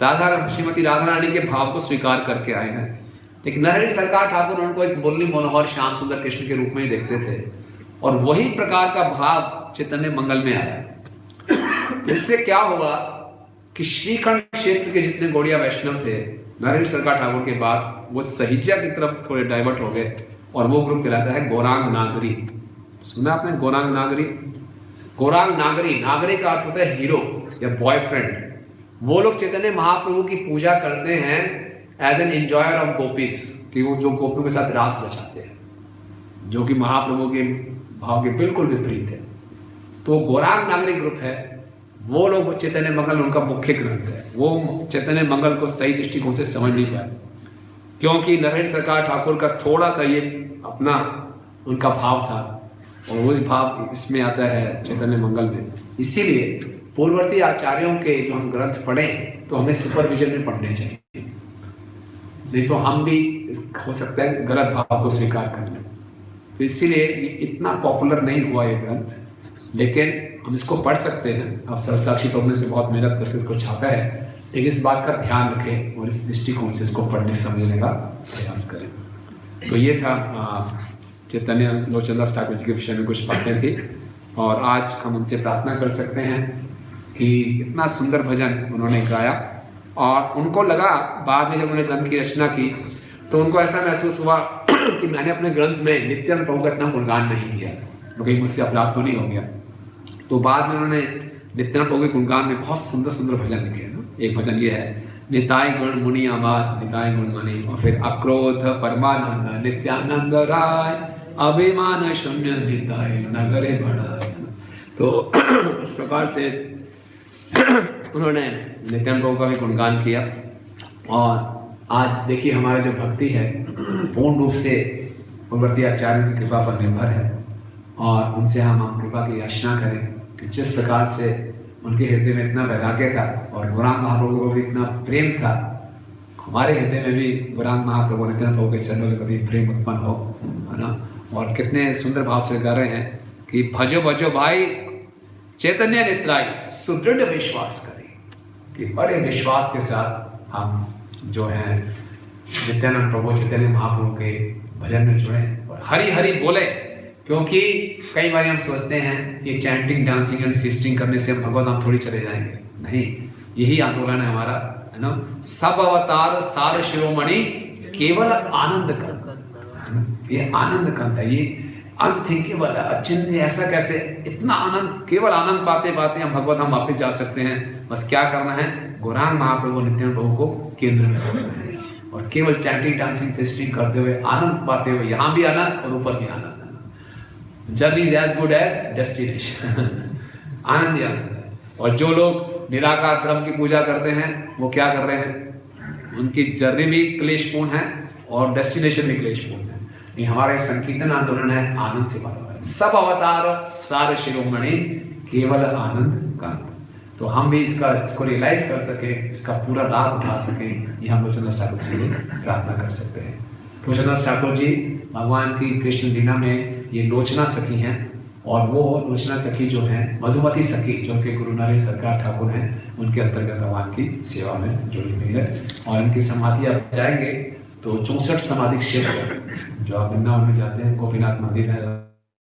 राधा श्रीमती राधा रानी के भाव को स्वीकार करके आए हैं। लेकिन नरहरि सरकार ठाकुर उनको एक मुरली मनोहर श्याम सुंदर कृष्ण के रूप में ही देखते थे और वही प्रकार का भाव चैतन्य मंगल में आया। इससे क्या हुआ कि श्रीखंड क्षेत्र के जितने गौड़िया वैष्णव थे, नरहरि सरकार ठाकुर के बाद वो सहिजा की तरफ थोड़े डाइवर्ट हो गए और वो ग्रुप कहलाता है गौरांग नागरी। सुना आपने गौरांग नागरी? गौरांग नागरी, नागरी का अर्थ होता है हीरो या बॉयफ्रेंड। वो लोग चैतन्य महाप्रभु की पूजा करते हैं as an enjoyer of gopis, कि वो जो गोपियों के साथ रास रचाते हैं, जो कि महाप्रभु के भाव के बिल्कुल विपरीत है। तो गौरांग नागरी ग्रुप है, वो लोग चैतन्य मंगल उनका मुख्य ग्रंथ है। वो चैतन्य मंगल को सही दृष्टिकोण से समझ नहीं पाए, क्योंकि नरहरि सरकार ठाकुर का थोड़ा सा ये अपना उनका भाव था और वही भाव इसमें आता है चैतन्य मंगल में। इसीलिए पूर्ववर्ती आचार्यों के जो हम ग्रंथ पढ़ें तो हमें सुपरविजन में पढ़ने चाहिए, नहीं तो हम भी हो सकता है गलत भाव को स्वीकार कर लें। तो इसीलिए ये इतना पॉपुलर नहीं हुआ ये ग्रंथ, लेकिन हम इसको पढ़ सकते हैं। अब सर्वसाक्षी प्रभु ने से बहुत मेहनत करके इसको छापा है, लेकिन इस बात का ध्यान रखें और इस दृष्टिकोण से इसको पढ़ने समझने का प्रयास करें। तो ये था चैतन्य लोचनदास ठाकुर जी के विषय में कुछ बातें थी। और आज हम उनसे प्रार्थना कर सकते हैं कि इतना सुंदर भजन उन्होंने गाया और उनको लगा बाद में जब उन्होंने ग्रंथ की रचना की तो उनको ऐसा महसूस हुआ कि मैंने अपने ग्रंथ में नित्यानंद प्रभु का इतना गुणगान नहीं किया, तो कहीं मुझसे अपराध तो नहीं हो गया। तो बाद में उन्होंने नित्यानंद प्रभु के गुणगान में बहुत सुंदर सुंदर भजन लिखे ना। एक भजन ये है, निताय गुण मुनि अमार निताय गुण मणि, और फिर अक्रोध परमानंद नित्यानंद राय, अभिमान शून्य निताय नगरे बढ़ाए। तो इस प्रकार से उन्होंने नित्यानंद प्रभु का भी गुणगान किया। और आज देखिए हमारे जो भक्ति है पूर्ण रूप से पूर्ववर्ती आचार्यों की कृपा पर निर्भर है और उनसे हम कृपा की याचना करें कि जिस प्रकार से उनके हृदय में इतना वैराग्य था और गौरांग महाप्रभु को भी इतना प्रेम था, हमारे हृदय में भी गौरांग महाप्रभु नित्यानंद प्रभु के चरणों के प्रति प्रेम उत्पन्न हो, है ना। और कितने सुंदर भाव से गा रहे हैं कि भजो भजो भाई चैतन्य नित्राई सुदृढ़ विश्वास करें, कि बड़े विश्वास के साथ हम जो है नित्यानंद प्रभु चैतन्य महाप्रभु के भजन में जुड़े और हरि हरि बोले। क्योंकि कई बार हम सोचते हैं ये चैंटिंग, डांसिंग एंड फिस्टिंग करने से हम भगवत धाम थोड़ी चले जाएंगे। नहीं, यही आंदोलन है हमारा, है ना। सब अवतार सार शिरोमणि केवल आनंद कंद, ये आनंद कंद है, ये अनथिंकेबल है, अचिंत्य। ऐसा कैसे, इतना आनंद, केवल आनंद पाते पाते हम भगवत धाम वापस जा सकते हैं। बस क्या करना है, गौरांग महाप्रभु नित्यानंद प्रभु को केंद्र में रखना है और केवल चैंटिंग, डांसिंग, फेस्टिंग करते हुए, आनंद पाते हुए, यहाँ भी आनंद और ऊपर भी आनंद। Journey is as good as destination. आनंद ही आनंद है। और जो लोग निराकार ब्रह्म की पूजा करते हैं वो क्या कर रहे हैं, उनकी जर्नी भी क्लेशपूर्ण है और डेस्टिनेशन भी क्लेशपूर्ण है। ये हमारा संकीर्तन आंदोलन है, आनंद से भरा है। सब अवतार सार शिरोमणि केवल आनंद का। तो हम भी इसको रियलाइज कर सके, इसका पूरा लाभ उठा सके, ये हम लोचनदास ठाकुर से प्रार्थना कर सकते हैं। लोचनदास ठाकुर जी भगवान की कृष्ण लीला में ये लोचना सखी हैं, और वो लोचना सखी जो है मधुमती सखी, जो कि गुरु नारायण सरकार ठाकुर हैं, उनके अंतर्गत भगवान की सेवा में जुड़ी हुई है। और इनकी समाधि आप जाएंगे तो 64 समाधि क्षेत्र, जो आप वृंदावन में जाते हैं, गोपीनाथ मंदिर है,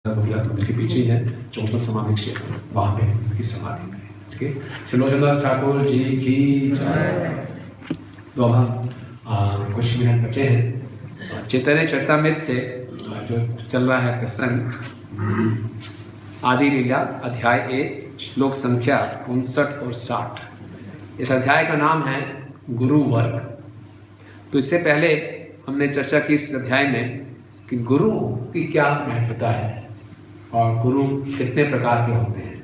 गोपीनाथ मंदिर के पीछे ही है 64 समाधि क्षेत्र, वहाँ पे उनकी समाधि है। ठीक है, श्री लोचनदास ठाकुर जी की जय। तो अब हम कुछ मिनट बचे हैं चैतन्य चरितमृत से जो चल रहा है प्रसंग, आदि लीला अध्याय 1 श्लोक संख्या 59 और 60। इस अध्याय का नाम है गुरु वर्ग। तो इससे पहले हमने चर्चा की इस अध्याय में कि गुरु की क्या महत्वता है और गुरु कितने प्रकार के होते हैं,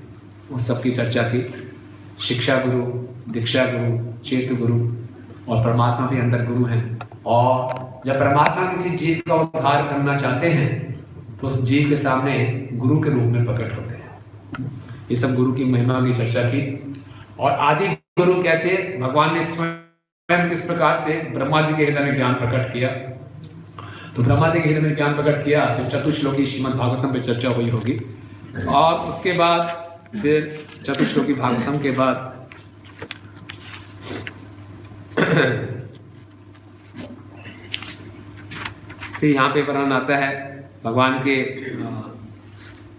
उस सब की चर्चा की। शिक्षा गुरु, दीक्षा गुरु, चेत गुरु और परमात्मा भी अंदर गुरु हैं। और जब परमात्मा किसी जीव का उद्धार करना चाहते हैं तो उस जीव के सामने गुरु के रूप में प्रकट होते हैं। ये सब गुरु की महिमा की चर्चा की। और आदि गुरु कैसे, भगवान ने स्वयं किस प्रकार से ब्रह्मा जी के हृदय में ज्ञान प्रकट किया। तो ब्रह्मा जी के हृदय में ज्ञान प्रकट किया, फिर चतुश्लोकी श्रीमद् भागवतम पे चर्चा हुई होगी। और उसके बाद फिर चतुश्लोकी भागवतम के बाद फिर यहाँ पे वर्णन आता है भगवान के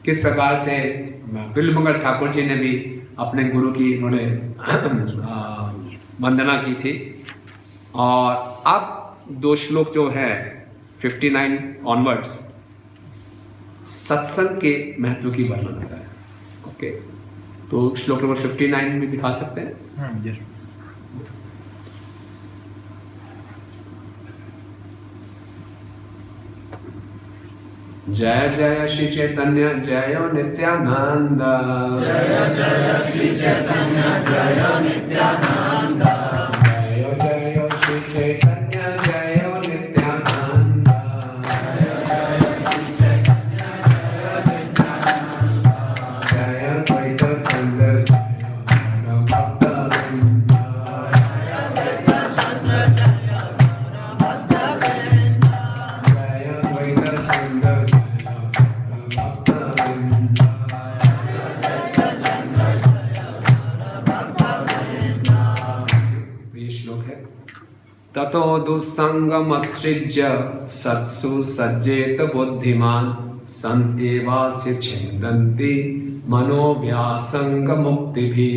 किस प्रकार से बिल्वमंगल ठाकुर जी ने भी अपने गुरु की उन्होंने वंदना की थी। और अब 2 श्लोक जो है 59 ऑनवर्ड्स सत्संग के महत्व की वर्णन होता है। ओके, तो श्लोक नंबर 59 भी दिखा सकते हैं। जय जय श्री चैतन्य जय नित्यानंद, जय जय श्री चैतन्य जय नित्यानंद, जय जय श्री चैतन्य जय नित्यानंद, जय जय श्री चैतन्य जय नित्यानंद, जय द्वैत चंद्र जय भक्त वृंद, जय द्वैत चंद्र जय भक्त वृंद, जय द्वैत चंद्र ततो दुस्संगमसृज्य सत्सु सज्जेत बुद्धिमान संत एवास्य छिन्दन्ति मनोव्यासंग मुक्ति भी।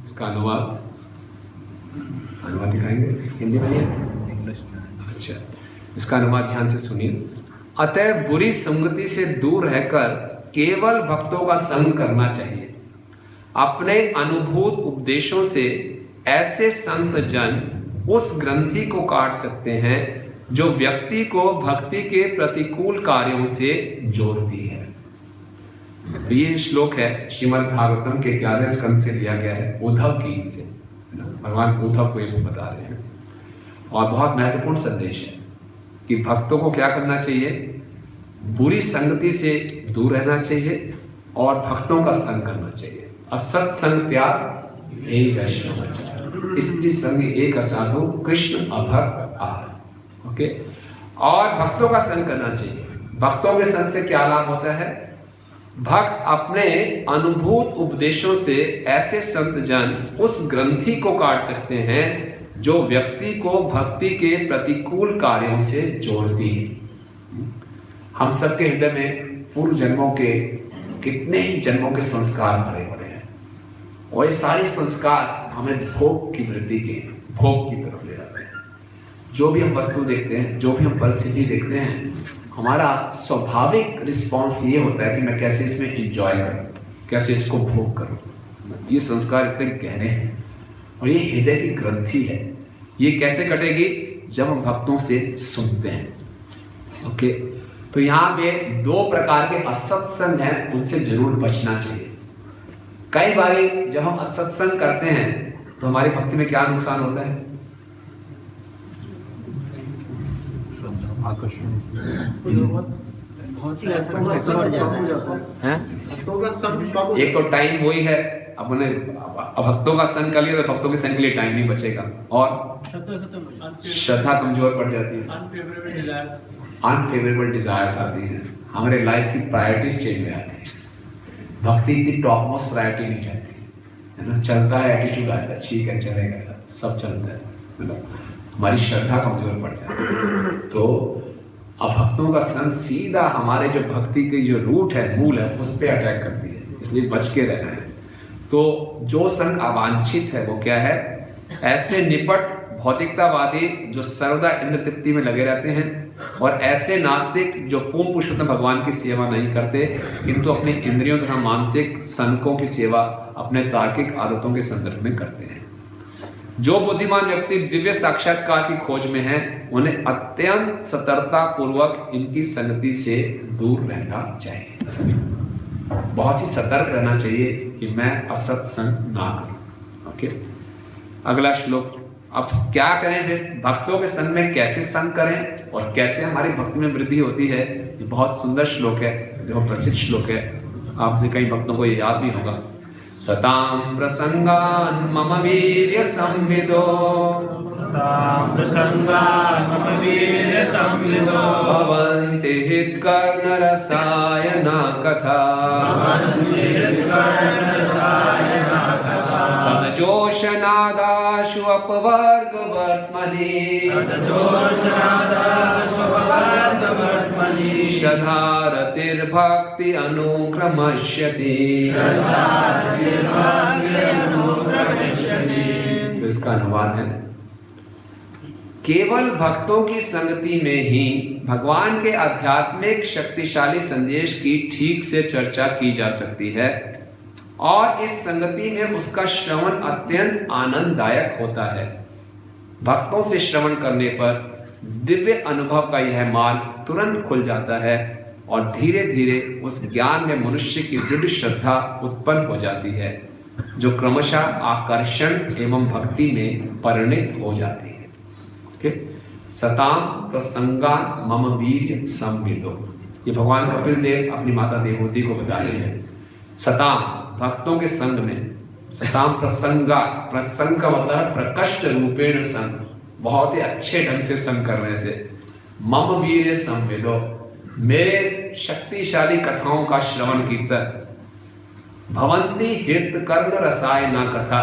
इसका अनुवाद दिखाएंगे हिंदी में, इंग्लिश में। अच्छा, इसका अनुवाद ध्यान से सुनिए। अतः बुरी संगति से दूर रहकर केवल भक्तों का संग करना चाहिए। अपने अनुभूत उपदेशों से ऐसे संत जन उस ग्रंथि को काट सकते हैं जो व्यक्ति को भक्ति के प्रतिकूल कार्यों से जोड़ती है। तो ये श्लोक है श्रीमद् भागवतम के 11वें स्कंद से लिया गया है, उद्धव गीत से। भगवान उद्धव को ये बता रहे हैं और बहुत महत्वपूर्ण संदेश है कि भक्तों को क्या करना चाहिए, बुरी संगति से दूर रहना चाहिए और भक्तों का संग करना चाहिए। असत संग त्याग एक वैष्णव, स्त्री संग एक असाधु, कृष्ण अभक्त आहार। ओके, और भक्तों का संग करना चाहिए। भक्तों के संग से क्या लाभ होता है, भक्त अपने अनुभूत उपदेशों से ऐसे संत जन उस ग्रंथि को काट सकते हैं जो व्यक्ति को भक्ति के प्रतिकूल कार्यों से जोड़ती है। हम सबके हृदय में पूर्व जन्मों के कितने ही जन्मों के संस्कार भरे पड़े हैं, और ये सारे संस्कार हमें भोग की वृत्ति के, भोग की तरफ ले जाते हैं। जो भी हम वस्तु देखते हैं, जो भी हम परिस्थिति देखते हैं, हमारा स्वाभाविक रिस्पॉन्स ये होता है कि मैं कैसे इसमें एंजॉय करूं, कैसे इसको भोग करूं। ये संस्कार इतने गहरे हैं और ये हृदय की ग्रंथि है। ये कैसे कटेगी? जब हम भक्तों से सुनते हैं। ओके, तो यहाँ पे 2 प्रकार के असत्संग हैं, उनसे जरूर बचना चाहिए। कई बारी जब हम असत्संग करते हैं तो हमारी भक्ति में क्या नुकसान होता है? एक तो टाइम वही है, अपने भक्तों का संग कर लिया तो भक्तों के संग के लिए टाइम नहीं बचेगा, और श्रद्धा कमजोर पड़ जाती है, अनफेवरेबल डिजायर्स आती हैं, हमारे लाइफ की प्रायोरिटीज चेंज हो जाती है। भक्ति इतनी टॉप मोस्ट प्रायोरिटी नहीं रहती है ना, चलता है एटीट्यूड आता है, ठीक है चलेगा, सब चलता है, मतलब हमारी श्रद्धा कमजोर पड़ जाती है। तो अब भक्तों का संग सीधा हमारे जो भक्ति की जो रूट है, मूल है, उस पर अटैक करती है, इसलिए बच के रहना है। तो जो संग अवांछित है वो क्या है? ऐसे निपट भौतिकतावादी जो सर्वदा इंद्र तृप्ति में लगे रहते हैं, और ऐसे नास्तिक जो पूर्ण पुरुषोत्तम भगवान की सेवा नहीं करते, किंतु अपने इंद्रियों तथा मानसिक संकों की सेवा अपने तार्किक आदतों के संदर्भ में करते हैं। जो बुद्धिमान व्यक्ति दिव्य साक्षात्कार की खोज में हैं, उन्हें अत्यंत सतर्कता पूर्वक इनकी संगति से दूर रहना चाहिए। बहुत ही सतर्क रहना चाहिए कि मैं असत्संग ना करूं। ओके, अगला श्लोक। अब क्या करें फिर? भक्तों के संग में कैसे संग करें और कैसे हमारी भक्ति में वृद्धि होती है? ये बहुत सुंदर श्लोक है, जो प्रसिद्ध श्लोक है, आपसे कई भक्तों को ये याद भी होगा। सतां प्रसंगान् मम वीर्य संविदो, भवन्ति हितकर्णरसायना कथा, तदजोषनादाशु अपवर्गवर्त्मनि, श्रद्धारतिर्भक्ति अनुक्रमष्यति। तो इसका अनुवाद है, केवल भक्तों की संगति में ही भगवान के आध्यात्मिक शक्तिशाली संदेश की ठीक से चर्चा की जा सकती है, और इस संगति में उसका श्रवण अत्यंत आनंददायक होता है। भक्तों से श्रवण करने पर दिव्य अनुभव का यह मार्ग तुरंत खुल जाता है, और धीरे धीरे उस ज्ञान में मनुष्य की दृढ़ श्रद्धा उत्पन्न हो जाती है, जो क्रमशः आकर्षण एवं भक्ति में परिणित हो जाती है। सतां प्रसंगान् मम वीर्य संविदो, ये भगवान कपिल देव अपनी माता देवहूति को बता रहे हैं। सतां, भक्तों के संग में, सतां प्रसंगा, प्रसंग का मतलब है प्रकष्ट रूपेण संग, बहुत ही अच्छे ढंग से संग करने से। मम वीर्य संविदो, मेरे शक्तिशाली कथाओं का श्रवण कीर्तन। भवन्ति हितकर्ण रसायना कथा,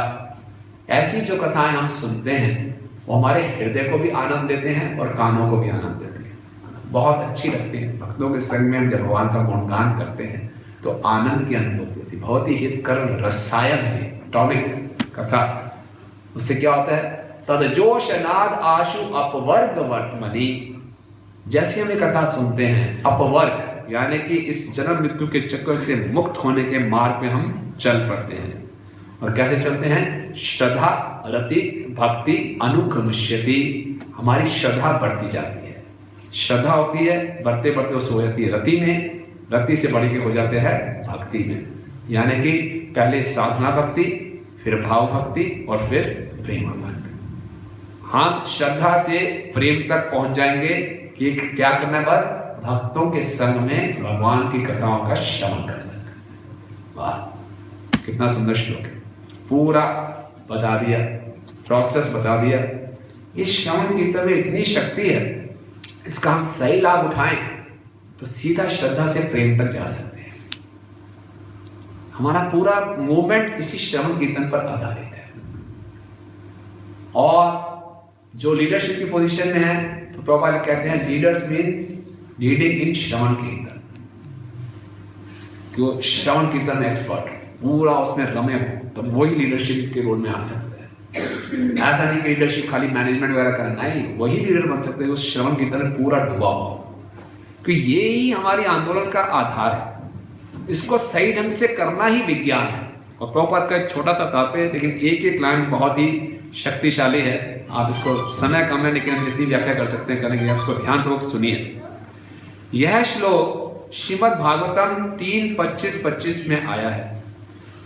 ऐसी जो कथाएं हम सुनते हैं वो हमारे हृदय को भी आनंद देते हैं और कानों को भी आनंद देते हैं, बहुत अच्छी लगती है। भक्तों के संग में हम जब भगवान का गुणगान करते हैं तो आनंद की अनुभूति होती है। बहुत ही हितकर्ण रसायन है, टॉनिक कथा। उससे क्या होता है? तदजोषनाद आशु अपवर्ग वर्तमनि, जैसे हम ये कथा सुनते हैं, अपवर्ग यानी कि इस जन्म मृत्यु के चक्कर से मुक्त होने के मार्ग में हम चल पड़ते हैं। और कैसे चलते हैं? श्रद्धा रति भक्ति अनुक्रमष्यति, हमारी श्रद्धा बढ़ती जाती है। श्रद्धा होती है, बढ़ते बढ़ते उससे हो जाती है रति में, रति से बढ़ के हो जाते हैं भक्ति में, यानी कि पहले साधना भक्ति, फिर भाव भक्ति और फिर प्रेम भक्ति। हम श्रद्धा से प्रेम तक पहुंच जाएंगे कि क्या करना है? बस भक्तों के संग में भगवान की कथाओं का श्रवण करना। वाह, कितना सुंदर श्लोक है, पूरा बता दिया, प्रोसेस बता दिया। इस श्रवण कीर्तन में इतनी शक्ति है, इसका हम सही लाभ उठाएं तो सीधा श्रद्धा से प्रेम तक जा सकते हैं। हमारा पूरा मूवमेंट इसी श्रवण कीर्तन पर आधारित है। और जो लीडरशिप की पोजीशन में है तो प्रभुपाद कहते हैं लीडर्स मीन्स लीडिंग इन श्रवण कीर्तन। कि वो श्रवण कीर्तन में एक्सपर्ट, पूरा उसमें रमे हो, तब वही लीडरशिप के रोल में आ सकते हैं। ऐसा नहीं कि लीडरशिप खाली मैनेजमेंट वगैरह करना, नहीं, वही लीडर बन सकते हैं उस श्रवण कीर्तन में पूरा डूबा हुआ। तो ये ही हमारी आंदोलन का आधार है, इसको सही ढंग से करना ही विज्ञान है। और प्रभुपाद का एक छोटा सा तात्पर्य, लेकिन एक लाइन बहुत ही शक्तिशाली है। आप इसको, समय कम है लेकिन हम जितनी व्याख्या कर सकते हैं करेंगे, आप इसको ध्यानपूर्वक सुनिए। यह श्लोक श्रीमद् भागवतम 3:25-25 में आया है,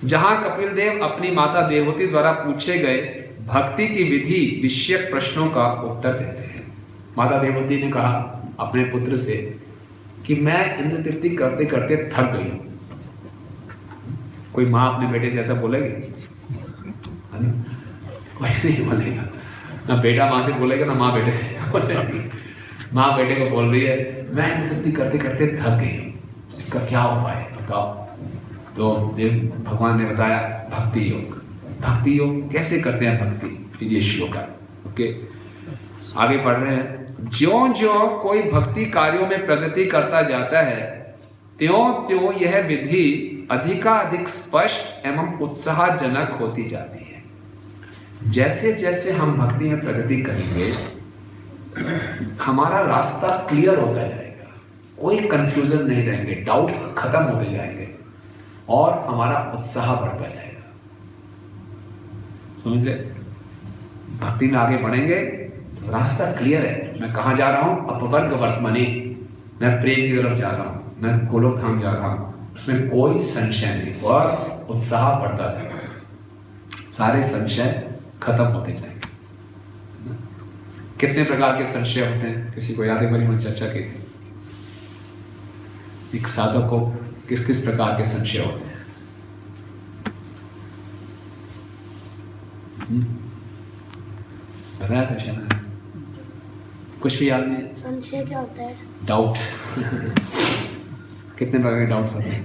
जहां कपिल देव अपनी माता देवहूति द्वारा पूछे गए भक्ति की विधि विषयक प्रश्नों का उत्तर देते हैं। माता देवहूति ने कहा अपने पुत्र से कि मैं इंद्र तृप्ति करते करते थक गई हूं। कोई माँ अपने बेटे से ऐसा बोलेगी? कोई नहीं बोलेगा। ना बेटा माँ से बोलेगा, ना माँ बेटे से बोलेगी। माँ बेटे को बोल रही है मैं इंद्र तृप्ति करते करते थक गई हूँ, इसका क्या उपाय है बताओ। तो भगवान ने बताया भक्ति योग। भक्ति योग कैसे करते हैं भक्ति, फिर ये श्लोक है। ओके, आगे पढ़ रहे हैं। ज्यों ज्यों कोई भक्ति कार्यों में प्रगति करता जाता है, त्यों त्यों यह विधि अधिकाधिक स्पष्ट एवं उत्साहजनक होती जाती है। जैसे जैसे हम भक्ति में प्रगति करेंगे, हमारा रास्ता क्लियर होता जाएगा, कोई कंफ्यूजन नहीं रहेंगे, डाउट्स खत्म होते जाएंगे और हमारा उत्साह बढ़ता जाएगा। समझ रहे? भक्ति में आगे बढ़ेंगे, रास्ता क्लियर है, मैं कहाँ जा रहा हूँ, अपवर्ग वर्तमनि, मैं प्रेम की तरफ जा रहा हूँ, मैं गोलोक धाम जा रहा हूँ, उसमें कोई संशय नहीं और उत्साह बढ़ता जाएगा, सारे संशय खत्म होते जाएंगे। कितने प्रकार के संशय होते हैं, किसी को याद है? बड़ी मैंने चर्चा की थी, एक साधक को किस किस प्रकार के संशय होते हैं। बताया था शायद, कुछ भी याद नहीं? संशय क्या होता है? डाउट। कितने प्रकार के डाउट्स होते हैं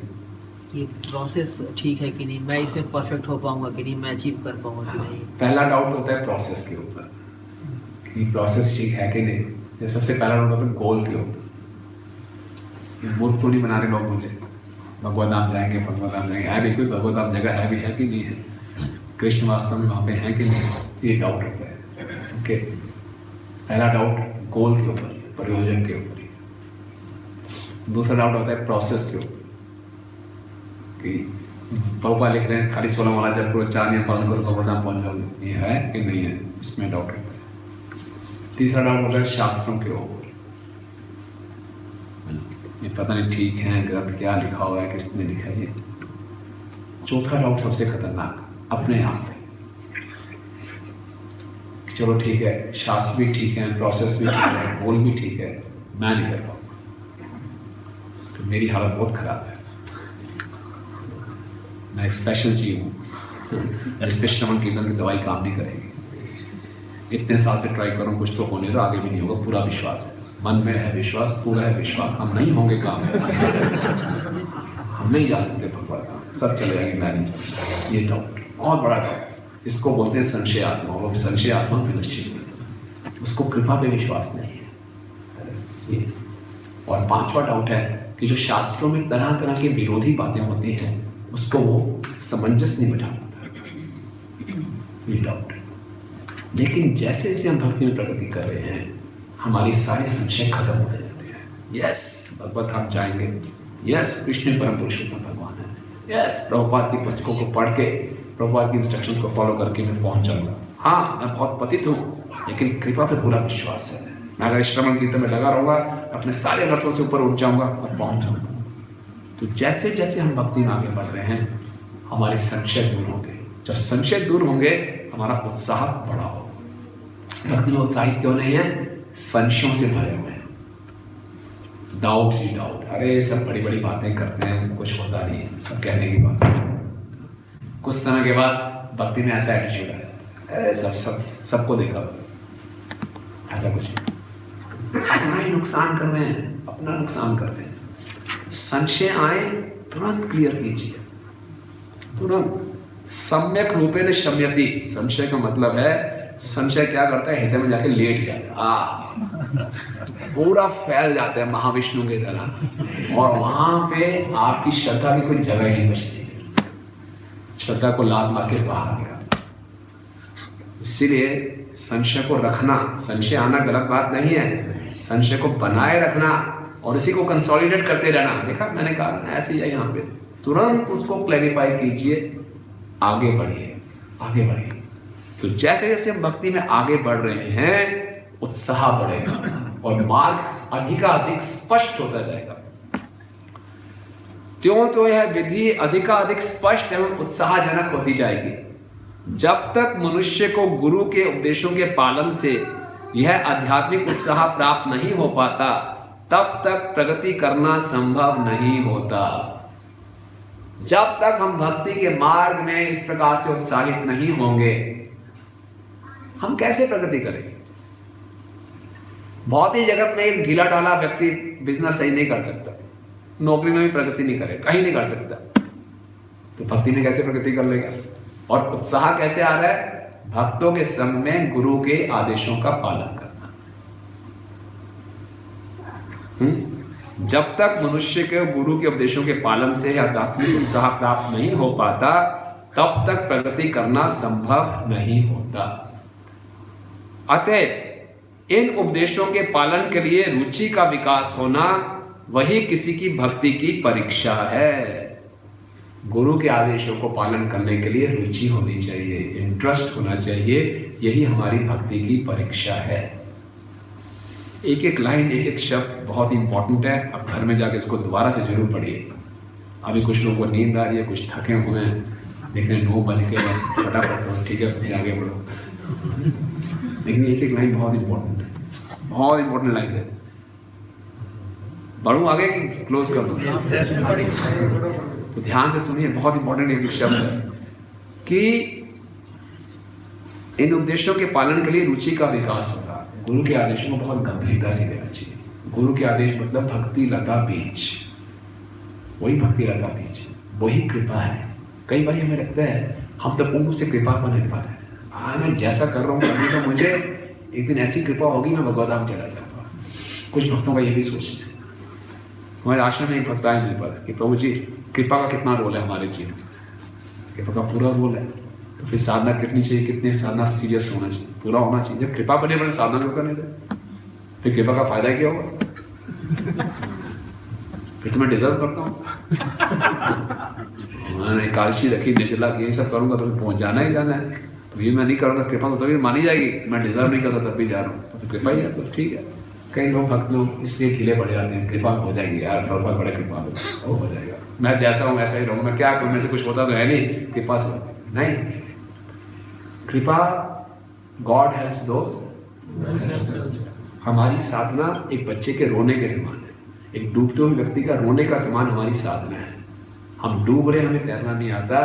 कि प्रोसेस ठीक है कि नहीं, मैं इसमें परफेक्ट हो पाऊंगा कि नहीं, मैं अचीव कर पाऊंगा कि नहीं। पहला डाउट होता है प्रोसेस के ऊपर कि प्रोसेस ठीक है कि नहीं। ये सबसे पहला डाउट होता है गोल के ऊपर। मूर्ख तो नहीं बना रहे लोग मुझे, भगवत धाम जाएंगे, भगवत धाम जाएंगे, है भी कोई भगवत धाम जगह है भी है कि नहीं है, कृष्ण वास्तव में वहाँ पे है कि नहीं, ये डाउट होता है। ओके, पहला डाउट गोल के ऊपर, प्रयोजन के ऊपर। दूसरा डाउट होता है प्रोसेस के ऊपर कि प्रभुपाद लिख रहे हैं खाली 16 माला जप करो, 4 नियम पालन करो, भगवत धाम पहुँच जाओगे, ये है कि नहीं है, इसमें डाउट होता है। तीसरा डाउट होता है शास्त्रों के ऊपर, ये पता नहीं ठीक है गलत, क्या लिखा हुआ है, किसने लिखा है ये। चौथा डाउट सबसे खतरनाक, अपने आप पे। चलो ठीक है, शास्त्र भी ठीक है, प्रोसेस भी ठीक है, गोल भी ठीक है, मैं नहीं कर पाऊंगा, तो मेरी हालत बहुत खराब है, मैं एक स्पेशल जीव हूँ, इस पे श्रवण कीर्तन की दवाई काम नहीं करेगी। इतने साल से ट्राई करूँ, कुछ तो होने दो, आगे भी नहीं होगा, पूरा विश्वास है, मन में है विश्वास, पूरा है विश्वास, हम नहीं होंगे काम है। हम नहीं जा सकते भगवान का, सब चले जाएंगे, मैं नहीं जा। ये डाउट बहुत बड़ा डाउट, इसको बोलते हैं संशय आत्मा। और संशय आत्मा विनश्चित, उसको कृपा पे विश्वास नहीं है ये। और पांचवा डाउट है कि जो शास्त्रों में तरह तरह की विरोधी बातें होती हैं, उसको वो समंजस नहीं बैठा पाता, ये डाउट। लेकिन जैसे जैसे हम भक्ति में प्रगति कर रहे हैं, हमारी सारी संशय खत्म होते जाते हैं। यस, भगवत धाम जाएंगे, यस, कृष्ण परम पुरुषोत्तम भगवान है, यस, प्रभुपाद की पुस्तकों को पढ़ के, प्रभुपाद की इंस्ट्रक्शंस को फॉलो करके मैं पहुंच जाऊंगा। हाँ, मैं बहुत पतित हूँ, लेकिन कृपा पे पूरा विश्वास है। मैं अगर श्रवण कीर्तन में लगा रहूँगा, अपने सारे अनर्थों से ऊपर उठ जाऊंगा और पहुंच जाऊंगा। तो जैसे जैसे हम भक्ति में आगे बढ़ रहे हैं, हमारे संशय दूर होंगे। जब संशय दूर होंगे, हमारा उत्साह बढ़ा होगा। भक्ति में उत्साहित क्यों नहीं है? संशयों से भरे हुए हैं, डाउट्स ही डाउट। अरे सब बड़ी बड़ी बातें करते हैं, कुछ होता नहीं है, सब कहने की बात है। कुछ समय के बाद भक्ति में ऐसा एटीट्यूड आ जाता है, अरे सबको देखा, ऐसा कुछ अपना ही नुकसान कर रहे हैं, अपना नुकसान कर रहे हैं। संशय आए तुरंत क्लियर कीजिए, तुरंत। सम्यक रूपेण शम्यति, संशय का मतलब है संशय क्या करता है, हृदय में जाके लेट जाता है, पूरा फैल जाता है महाविष्णु की तरह, और वहां पे आपकी श्रद्धा की कोई जगह नहीं बचती, श्रद्धा को लात मार के बाहर निकाल। इसीलिए संशय को रखना, संशय आना गलत बात नहीं है, संशय को बनाए रखना और इसी को कंसोलिडेट करते रहना। देखा मैंने कहा ऐसे ही है, यहाँ पे तुरंत उसको क्लैरिफाई कीजिए, आगे बढ़िए, आगे बढ़िए। तो जैसे जैसे हम भक्ति में आगे बढ़ रहे हैं उत्साह बढ़ेगा और मार्ग अधिकाधिक स्पष्ट होता जाएगा। त्यों तो यह विधि अधिकाधिक स्पष्ट एवं उत्साहजनक होती जाएगी। जब तक मनुष्य को गुरु के उपदेशों के पालन से यह आध्यात्मिक उत्साह प्राप्त नहीं हो पाता, तब तक प्रगति करना संभव नहीं होता। जब तक हम भक्ति के मार्ग में इस प्रकार से उत्साहित नहीं होंगे, हम कैसे प्रगति करेंगे? बहुत ही जगत में एक ढीला ढाला व्यक्ति बिजनेस सही नहीं कर सकता, नौकरी में भी प्रगति नहीं करे, कहीं नहीं कर सकता, तो भक्ति में कैसे प्रगति कर लेगा? और उत्साह कैसे आ रहा है? भक्तों के संग में गुरु के आदेशों का पालन करना। जब तक मनुष्य के गुरु के उपदेशों के पालन से आध्यात्मिक उत्साह प्राप्त नहीं हो पाता, तब तक प्रगति करना संभव नहीं होता। अतः इन उपदेशों के पालन के लिए रुचि का विकास होना वही किसी की भक्ति की परीक्षा है। गुरु के आदेशों को पालन करने के लिए रुचि होनी चाहिए, इंटरेस्ट होना चाहिए, यही हमारी भक्ति की परीक्षा है। एक एक लाइन, एक एक शब्द बहुत इंपॉर्टेंट है। अब घर में जाके इसको दोबारा से जरूर पढ़िए। अभी कुछ लोगों को नींद आ रही है, कुछ थके हुए हैं, देख रहे 9 बज के, फटाफट ठीक है फिर आगे बढ़ो, लेकिन एक एक लाइन बहुत इंपॉर्टेंट है, बहुत इंपॉर्टेंट लाइन है। बढ़ूँ आगे कि क्लोज कर दूँ? तो ध्यान से सुनिए, बहुत इंपॉर्टेंट एक शब्द है कि इन उपदेशों के पालन के लिए रुचि का विकास होगा। गुरु के आदेशों को बहुत गंभीरता से लेना चाहिए। गुरु के आदेश मतलब भक्ति लता बीज, वही भक्ति लता बीज, वही कृपा है। कई बार हमें लगता है हम तो पूर्ण से कृपा पर निर्भर है, मैं जैसा कर रहा हूँ कभी तो मुझे एक दिन ऐसी कृपा होगी मैं भगवत धाम चला जाऊँगा। कुछ भक्तों का ये भी सोचना है। हमारे आश्रम में एक भक्त आए मेरे पास कि प्रभु जी कृपा का कितना रोल है हमारे जीवन में? कृपा का पूरा रोल है, तो फिर साधना कितनी चाहिए, कितने साधना सीरियस होना चाहिए, पूरा होना चाहिए। जब कृपा बने बने साधना क्यों करने दे? फिर कृपा का फायदा क्या होगा? फिर तो मैं डिजर्व करता हूँ, मैंने एकादशी रखी, निर्जला की, ये सब करूँगा तो पहुँच जाना ही जाना है। तो ये मैं नहीं करूँगा कृपा तो तभी मानी जाएगी, मैं डिजर्व नहीं करता तब भी जा रहा हूँ, तो फिर कृपा ही है, तो ठीक है। कई लोग भक्त लोग इसलिए ढीले पड़ जाते हैं, कृपा हो जाएगी यार, थोड़ा बड़ा कृपा वो हो जाएगा, मैं जैसा हूँ वैसा ही रहूँगा, मैं क्या करूँ, मेरे से कुछ होता तो है नहीं, कृपा से नहीं। कृपा गॉड हेल्प्स दोस्त। हमारी साधना एक बच्चे के रोने के समान है, एक डूबते हुए व्यक्ति का रोने का समान हमारी साधना है। हम डूब रहे, हमें तैरना नहीं आता,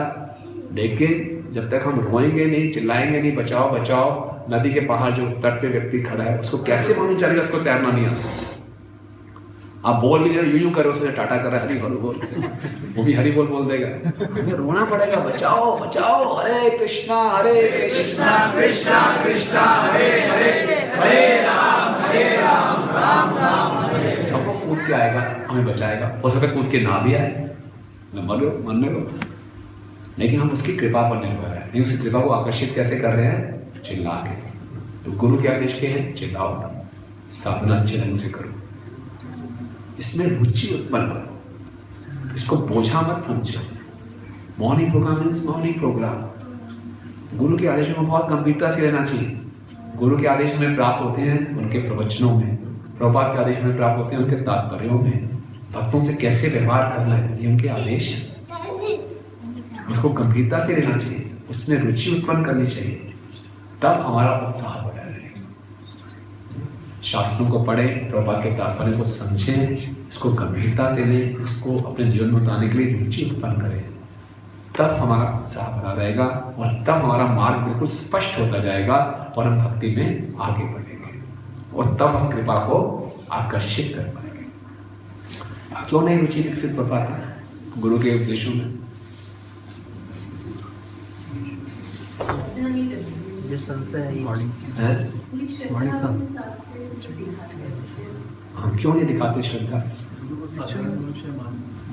लेकिन जब तक हम रोएंगे नहीं, चिल्लाएंगे नहीं बचाओ बचाओ, नदी के बाहर जो उस तट पे व्यक्ति खड़ा है उसको कैसे मालूम चलेगा उसको तैरना नहीं आता? आप बोल भी नहीं, यूं करो, उसने टाटा कर रहा है हरि बोल बोल, वो भी हरि बोल बोल देगा। हमें रोना पड़ेगा, बचाओ बचाओ, हरे कृष्णा कृष्णा कृष्णा हरे हरे, हरे राम राम राम हरे। अब वो कूद के आएगा, हमें बचाएगा। हो सकता है कूद के ना भी आए, मरने को, लेकिन हम उसकी कृपा पर निर्भर है। नहीं, उसकी कृपा को आकर्षित कैसे कर रहे हैं? चिल्ला के। तो गुरु के आदेश के हैं, चिल्लाओ, साधना अच्छे ढंग से करो, इसमें रुचि उत्पन्न करो, इसको बोझा मत समझो। Morning programme means morning programme. गुरु के आदेशों को बहुत गंभीरता से लेना चाहिए। गुरु के आदेश हमें प्राप्त होते हैं उनके प्रवचनों में, प्रभुपाद के आदेश हमें प्राप्त होते हैं उनके तात्पर्यों में। भक्तों से कैसे व्यवहार करना है, ये उनके आदेश हैं, उसको गंभीरता से लेना चाहिए, उसमें रुचि उत्पन्न करनी चाहिए, तब हमारा उत्साह बढ़ा रहेगा। शास्त्रों को पढ़ें, प्रभुपाद के तात्पर्य को समझें, इसको गंभीरता से लें, उसको अपने जीवन में उतारने के लिए रुचि उत्पन्न करें, तब हमारा उत्साह बना रहेगा और तब हमारा मार्ग बिल्कुल स्पष्ट होता जाएगा और हम भक्ति में आगे बढ़ेंगे और तब हम कृपा को आकर्षित कर पाएंगे। क्यों नहीं रुचि विकसित कर पाते गुरु के उपदेशों में? जो संशय है मॉर्निंग हैं? मॉर्निंग सन हम क्यों नहीं दिखाते श्रद्धा?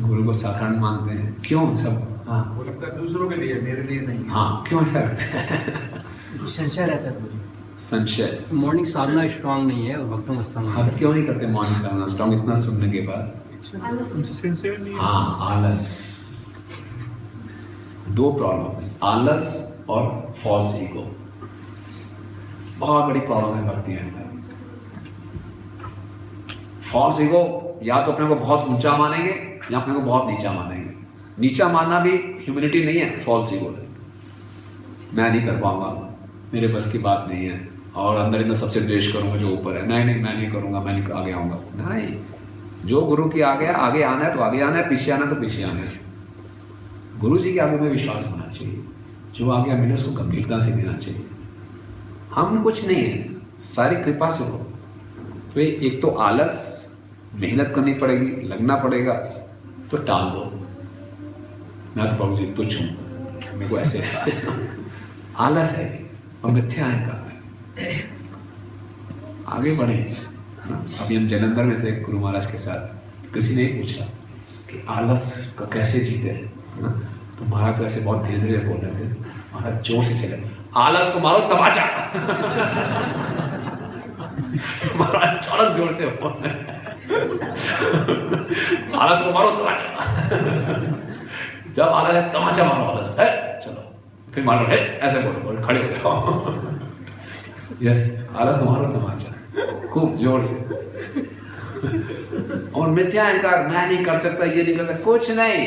गुरु को साधारण मानते हैं, क्यों सब? हाँ, वो लगता है दूसरों के लिए, मेरे लिए नहीं। हाँ, क्यों ऐसा करते हैं? संशय रहता है मुझे। संशय। मॉर्निंग साधना स्ट्रांग नहीं है और भक्तों का संग हाँ, तो क्यों नहीं करते मॉर्निंग साधना स्ट्रॉन्ग इतना सुनने के बाद? सिंसियर नहीं है। हाँ, आलस। दो प्रॉब्लम है, आलस और फॉल्स ईगो। बहुत बड़ी प्रॉब्लम है भक्ति में। फॉल्स ईगो या तो अपने को बहुत ऊंचा मानेंगे या अपने को बहुत नीचा मानेंगे। नीचा मानना भी ह्यूमिलिटी नहीं है, फॉल्स ईगो है। मैं नहीं कर पाऊंगा, मेरे बस की बात नहीं है, और अंदर अंदर सबसे द्वेष करूंगा जो ऊपर है। नहीं नहीं, मैं नहीं करूंगा, मैं नहीं आगे आऊंगा। नहीं, जो गुरु के आगे आना है तो आगे आना है, पीछे आना है तो पीछे आना है। गुरु जी के आगे में विश्वास होना चाहिए, जो आगे मिले उसको गंभीरता से देना चाहिए। हम कुछ नहीं है, सारी कृपा से हो। तो एक तो आलस, मेहनत करनी पड़ेगी, लगना पड़ेगा, तो टाल दो। मैं तो प्रभु जी तुच्छ हूँ, मेरे को ऐसे आलस है और मिथ्या अहंकार है। आगे बढ़े। अभी हम जलंधर में थे गुरु महाराज के साथ, किसी ने पूछा कि आलस को कैसे जीते हैं, है ना? तो महाराज तो ऐसे बहुत धीरे धीरे बोल रहे थे, महाराज जोर से चले, आलस को मारो तमाचा। महाराज चौड़क जोर से बोल रहे हैं, आलस को मारो तमाचा। जब आलस है तमाचा मारो, आलस है चलो, फिर मारो है, ऐसे बोलो, खड़े हो जाओ। यस, आलस को मारो तमाचा खूब जोर से। और मिथ्या अहंकार, मैं नहीं कर सकता, ये नहीं कर सकता, कुछ नहीं।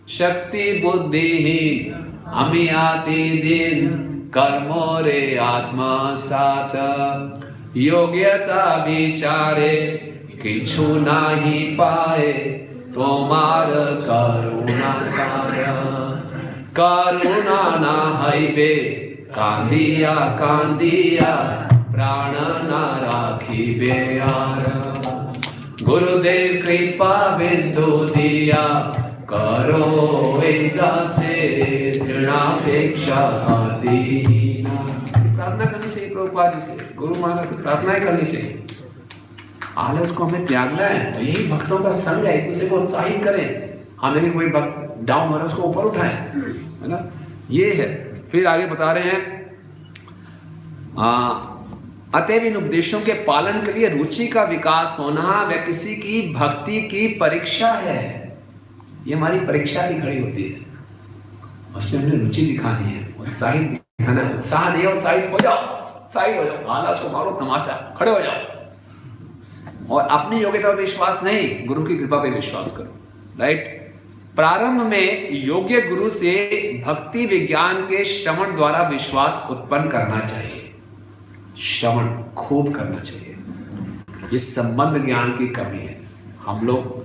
शक्ति बुद्धिहीन हमें आते दिन, कर्मो रे आत्मसात, योग्यता विचारे किछु नाही पाए, तोमार करुणा सार। करुणा ना हईबे कांदिया कांदिया, प्राण ना राखिबे यार। गुरुदेव कृपा बिंदु दिया, करो दासे तृणापेक्षा दीना। प्रार्थना करनी चाहिए प्रभुपाद जी से, गुरु महाराज से प्रार्थनाएं करनी चाहिए। आलस को हमें त्यागना है, तो यही भक्तों का संग है, एक दूसरे को उत्साहित करें। हमें कोई भक्त डाउन हो रहा है उसको ऊपर उठाएं, है ना? ये है। फिर आगे बता रहे हैं, अतएव इन उपदेशों के पालन के लिए रुचि का विकास होना वह किसी की भक्ति की परीक्षा है। ये हमारी परीक्षा की घड़ी होती है, उसमें हमने रुचि दिखानी है, उत्साहित दिखाना है। उत्साह नहीं है, उत्साहित हो जाओ, उत्साहित हो जाओ, आलस को मारो तमाचा, खड़े हो जाओ। और अपनी योग्यता पर विश्वास नहीं, गुरु की कृपा पे विश्वास करो। राइट? प्रारंभ में योग्य गुरु से भक्ति विज्ञान के श्रवण द्वारा विश्वास उत्पन्न करना चाहिए। श्रवण खूब करना चाहिए। ये संबंध ज्ञान की कमी है। हम लोग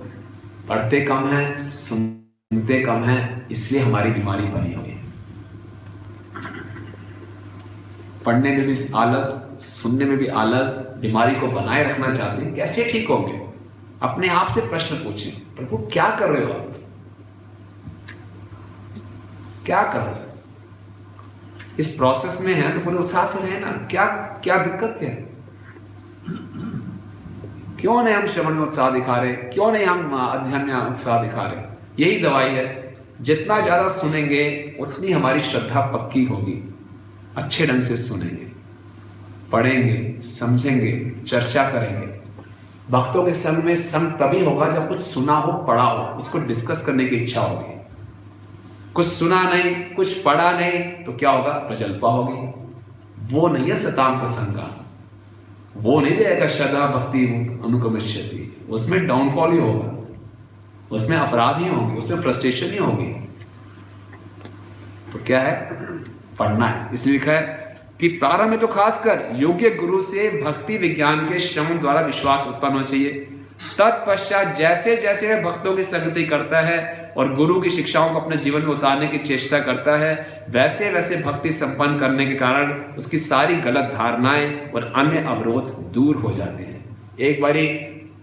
पढ़ते कम हैं, सुनते कम हैं, इसलिए हमारी बीमारी बनी हुई है। पढ़ने में भी आलस, सुनने में भी आलस, बीमारी को बनाए रखना चाहते हैं। कैसे ठीक होंगे? अपने आप से प्रश्न पूछें, प्रभु क्या कर रहे हो आप? क्या कर रहे हो? इस प्रोसेस में है तो पूरे उत्साह से रहे ना। क्या क्या दिक्कत क्या है? क्यों नहीं हम श्रवण में उत्साह दिखा रहे? क्यों नहीं हम अध्ययन में उत्साह दिखा रहे? यही दवाई है। जितना ज्यादा सुनेंगे उतनी हमारी श्रद्धा पक्की होगी। अच्छे ढंग से सुनेंगे, पढ़ेंगे, समझेंगे, चर्चा करेंगे। भक्तों के संग में संग तभी होगा जब कुछ सुना हो, पढ़ा हो, उसको डिस्कस करने की इच्छा होगी। कुछ सुना नहीं, कुछ पढ़ा नहीं, तो क्या होगा? प्रजल्पा होगी। वो नहीं है सताम प्रसंगा, वो नहीं रहेगा श्रद्धा भक्ति अनुक्रमिष्यति। उसमें डाउनफॉल ही होगा, उसमें अपराध ही होंगे, उसमें फ्रस्ट्रेशन ही होगी। तो क्या है? पढ़ना है। इसलिए लिखा है कि प्रारंभ में तो खासकर योग्य गुरु से भक्ति विज्ञान के श्रवण द्वारा विश्वास उत्पन्न होना चाहिए। तत्पश्चात जैसे जैसे वह भक्तों की संगति करता है और गुरु की शिक्षाओं को अपने जीवन में उतारने की चेष्टा करता है, वैसे वैसे भक्ति संपन्न करने के कारण उसकी सारी गलत धारणाएं और अन्य अवरोध दूर हो जाते हैं। एक बारी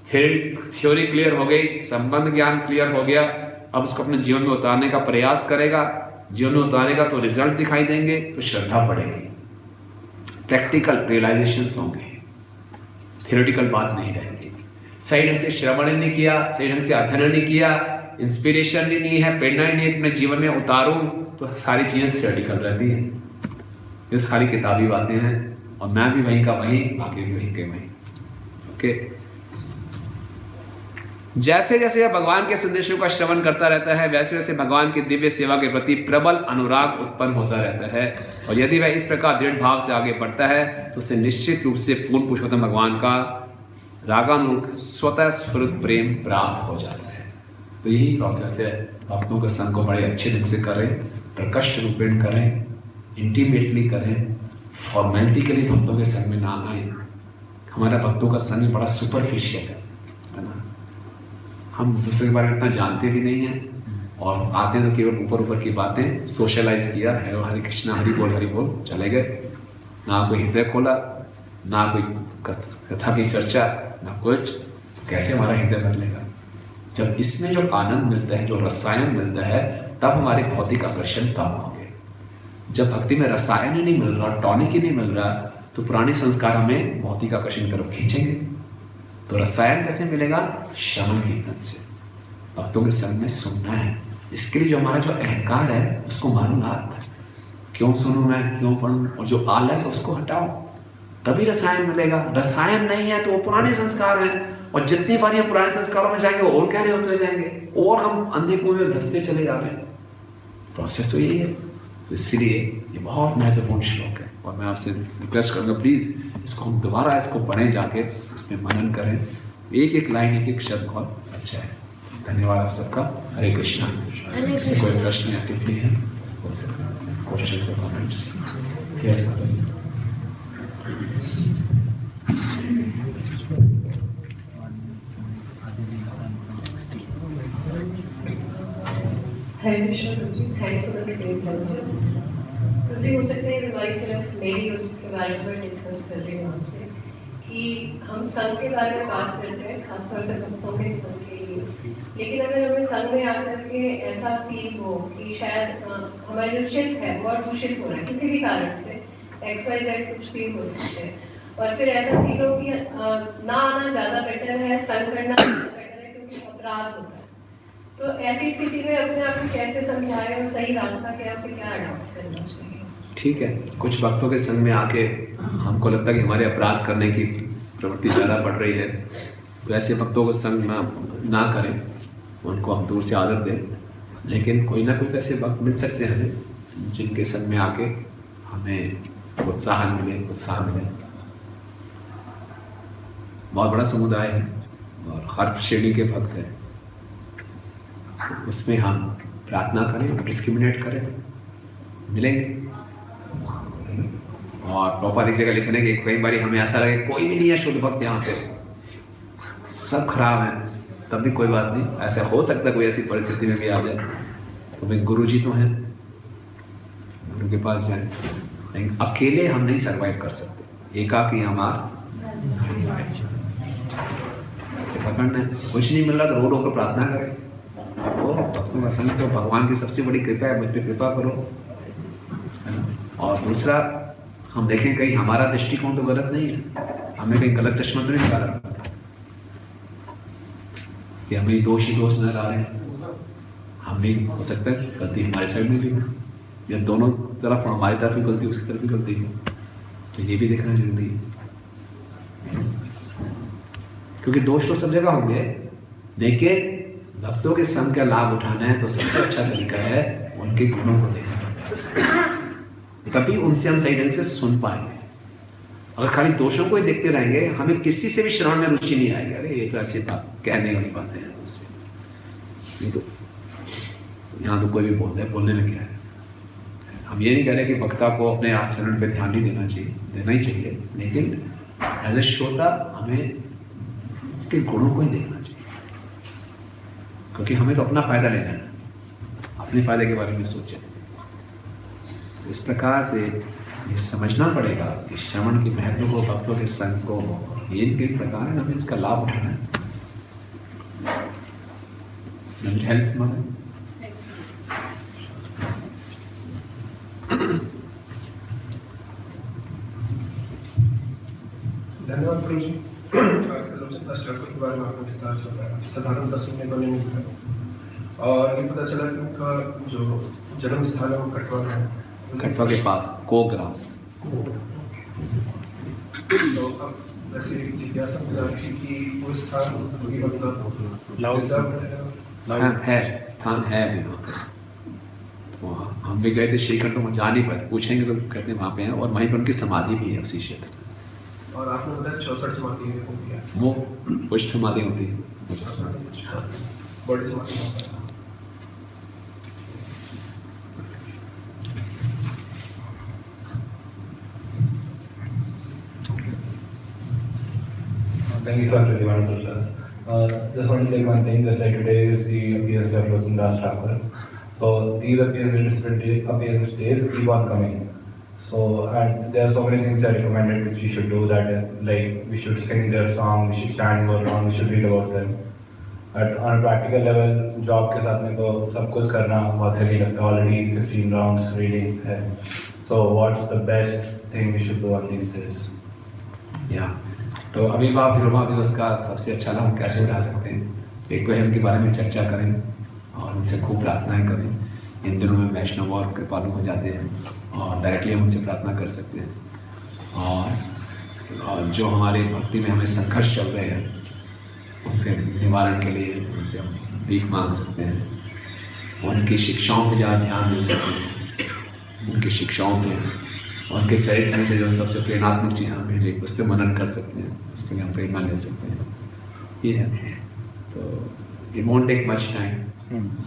थ्योरी क्लियर हो गई, संबंध ज्ञान क्लियर हो गया, अब उसको अपने जीवन में उतारने का प्रयास करेगा। जीवन में उतारेगा तो रिजल्ट दिखाई देंगे, तो श्रद्धा बढ़ेगी। प्रैक्टिकल रियलाइजेशंस होंगे, थियोरेटिकल बात नहीं रहेगी। सही ढंग से श्रवण नहीं किया, सही ढंग से अध्ययन नहीं किया, इंस्पिरेशन ही नहीं है, प्रेरणा ही नहीं है अपने जीवन में उतारूं, तो सारी चीज़ें थियोरेटिकल रहती हैं, ये खाली किताबी बातें हैं। और मैं भी वहीं का वहीं, आगे भी वहीं के वहीं। ओके, जैसे जैसे वह भगवान के संदेशों का श्रवण करता रहता है, वैसे वैसे भगवान की दिव्य सेवा के प्रति प्रबल अनुराग उत्पन्न होता रहता है। और यदि वह इस प्रकार दृढ़ भाव से आगे बढ़ता है तो उसे निश्चित रूप से पूर्ण पुरुषोत्तम भगवान का रागानुरूप स्वतः स्फुरित प्रेम प्राप्त हो जाता है। तो यही प्रोसेस है, भक्तों के संग को बड़े अच्छे ढंग से करें, प्रकष्ट रूपेण करें, इंटीमेटली करें, फॉर्मेलिटी के लिए भक्तों के संग में ना आए। हमारा भक्तों का संग बड़ा सुपरफिशियल है ना, हम दूसरे के बारे में इतना जानते भी नहीं हैं और आते हैं तो केवल ऊपर ऊपर की बातें सोशलाइज किया है, हरे कृष्णा हरि बोल चले गए, ना कोई हृदय खोला, ना कोई कथा की चर्चा, ना कुछ। तो कैसे हमारा हृदय बदलेगा? जब इसमें जो आनंद मिलता है, जो रसायन मिलता है, तब हमारे भौतिक आकर्षण कम होंगे। जब भक्ति में रसायन ही नहीं मिल रहा, टॉनिक ही नहीं मिल रहा, तो पुराने संस्कार हमें भौतिक आकर्षण की तरफ खींचेंगे। तो रसायन कैसे मिलेगा? श्रवण कीर्तन से, भक्तों के संग में सुनना है। इसके लिए जो हमारा जो अहंकार है उसको मारो लात, क्यों सुनूं मैं, क्यों पढ़ूं, और जो आलस है उसको हटाओ, तभी रसायन मिलेगा। रसायन नहीं है तो वो पुराने संस्कार हैं, और जितनी बार हम पुराने संस्कारों में जाएंगे और गहरे होते जाएंगे, और हम अंधे कुएं में धंसते चले जा रहे हैं। प्रोसेस तो यही है। तो इसलिए ये बहुत महत्वपूर्ण श्लोक है, और मैं आपसे रिक्वेस्ट करूँगा प्लीज़ इसको हम दोबारा इसको पढ़ें, जाके इसमें मनन करें। एक एक लाइन, एक एक शब्द बहुत अच्छा है। धन्यवाद आप सबका। हरे कृष्णा। किसी कोई प्रश्न या टिप्पणी है? क्वेश्चन और कमेंट्स? यस बताइए। Hare Krishna ji, thanks for the details lecture. मुझे हो सकता है रिवाइज सिर्फ मेरी और उसके बारे में डिस्कस कर रही हूँ आपसे कि हम संघ के बारे में बात करते हैं, खासतौर से भक्तों के संघ के लिए। लेकिन अगर हमें संघ में आकर के ऐसा फील हो कि शायद हमारे जो चित्त है वो दूषित हो रहा है किसी भी कारण से, XYZ कुछ भी हो सकते हैं, और फिर ऐसा फील हो कि ना आना ज़्यादा बेटर है, संघ करना बेटर है क्योंकि अपराध होता है। तो ऐसी स्थिति में अपने आप को कैसे समझाएं और सही रास्ता क्या है, उसे क्या अडॉप्ट करना चाहिए? ठीक है, कुछ भक्तों के संग में आके हमको लगता है कि हमारे अपराध करने की प्रवृत्ति ज़्यादा बढ़ रही है, तो ऐसे भक्तों को संग ना करें, उनको हम दूर से आदर दें। लेकिन कोई ना कोई ऐसे भक्त मिल सकते हैं हमें जिनके संग में आके हमें उत्साह मिले। बहुत बड़ा समुदाय है और हर श्रेणी के भक्त हैं, तो उसमें हम प्रार्थना करें, डिस्क्रिमिनेट करें, मिलेंगे। और प्रॉपर एक जगह लिखने की कई बार हमें ऐसा लगे कोई भी नहीं है शुद्ध भक्त यहाँ पे, सब खराब है, तब भी कोई बात नहीं, ऐसा हो सकता है कोई ऐसी परिस्थिति में भी आ जाए, तो भाई गुरु जी तो हैं, गुरु के पास जाए। लेकिन अकेले हम नहीं सर्वाइव कर सकते, एकाकी हमार पकड़ना है। कुछ नहीं मिल रहा तो रो रो कर प्रार्थना करें, तो भक्तों का संग तो भगवान की सबसे बड़ी कृपा है, मुझ पर कृपा करो, है ना। और दूसरा, हम देखें कहीं हमारा दृष्टिकोण तो गलत नहीं है, हमें कहीं गलत चश्मा तो नहीं लगा रहा कि हमें दोष ही दोष नजर आ रहे हैं। हम भी हो सकता है गलती हमारे साइड में भी हो, या दोनों तरफ, हमारी तरफ भी गलती, उसकी तरफ भी गलती हो, तो ये भी देखना जरूरी है। क्योंकि दोष तो सब जगह होंगे, लेकिन भक्तों के संग का लाभ उठाना है तो सबसे अच्छा तरीका है उनके गुणों को देखना, तभी उनसे हम सही ढंग से सुन पाएंगे। अगर खाली दोषों को ही देखते रहेंगे, हमें किसी से भी श्रवण में रुचि नहीं आएगी। अरे ये तो ऐसी बात कहने वाली बातें हैं, उससे तो यहाँ तो कोई भी बोलता है, बोलने में क्या है। हम ये नहीं कह रहे कि वक्ता को अपने आचरण पे ध्यान नहीं देना चाहिए, देना ही चाहिए, लेकिन एज ए श्रोता हमें उसके गुणों को ही देखना चाहिए, क्योंकि हमें तो अपना फायदा लेना है, अपने फायदे के बारे में सोचें। तो इस प्रकार से ये समझना पड़ेगा कि श्रवण के महत्व को, भक्तों के संग को, ये किन प्रकार है हमें इसका लाभ उठाना है। हेल्प माने धन्यवाद गुरु जी। खासकर लोचनदास ठाकुर के बारे में आपने विस्तार से बताया, साधारणतः सुनने को नहीं मिलता और ये पता चला कि उनका जो जन्म स्थान है वो कटवा है, कटवा के पास कोग्राम। तो अब वैसे जिज्ञासा पैदा की कि वो स्थान अभी मतलब रिजर्व है, स्थान है अभी वहाँ पे। तो हम भी गए थे श्रीखंड, तो वहाँ जा नहीं पाए, पूछेंगे तो कहते हैं वहाँ पे हैं, और वहीं पर उनकी समाधि भी है उसी क्षेत्र में। और आपने बताया 64 समाधि हो गया, वो पुष्प समाधि होती है मुझे बड़ी समाधि होता है। Thank you, sir, for the wonderful class. Just want to say one thing, just like today is the appearance of Lochondas Thakur. So these appearance days keep on coming. So, and there are so many things that are recommended which we should do, that like we should sing their song, we should chant more on, we should read about them. But on a practical level, job के साथ में तो सब कुछ करना बहुत heavy लगता है, already 16 rounds reading है. So what's the best thing we should do on these days? या तो आविर्भाव तिरुभाव दिवस का सबसे अच्छा लाभ कैसे उठा सकते हैं? एक तो है उनके बारे में चर्चा करें और उनसे खूब प्रार्थनाएं करें। इन दिनों में वैष्णव और कृपालु हो जाते हैं और डायरेक्टली हम उनसे प्रार्थना कर सकते हैं। और जो हमारे भक्ति में हमें संघर्ष चल रहे हैं उनसे निवारण के लिए उनसे हम भीख मांग सकते हैं। उनकी शिक्षाओं पर ज़्यादा ध्यान दे सकते हैं, उनकी शिक्षाओं पर, उनके चरित्र में से जो सबसे प्रेरणात्मक चीज़ हमें मिली उस पर मनन कर सकते हैं, उसके लिए हम प्रेरणा ले सकते हैं। ये है, तो it won't take much time.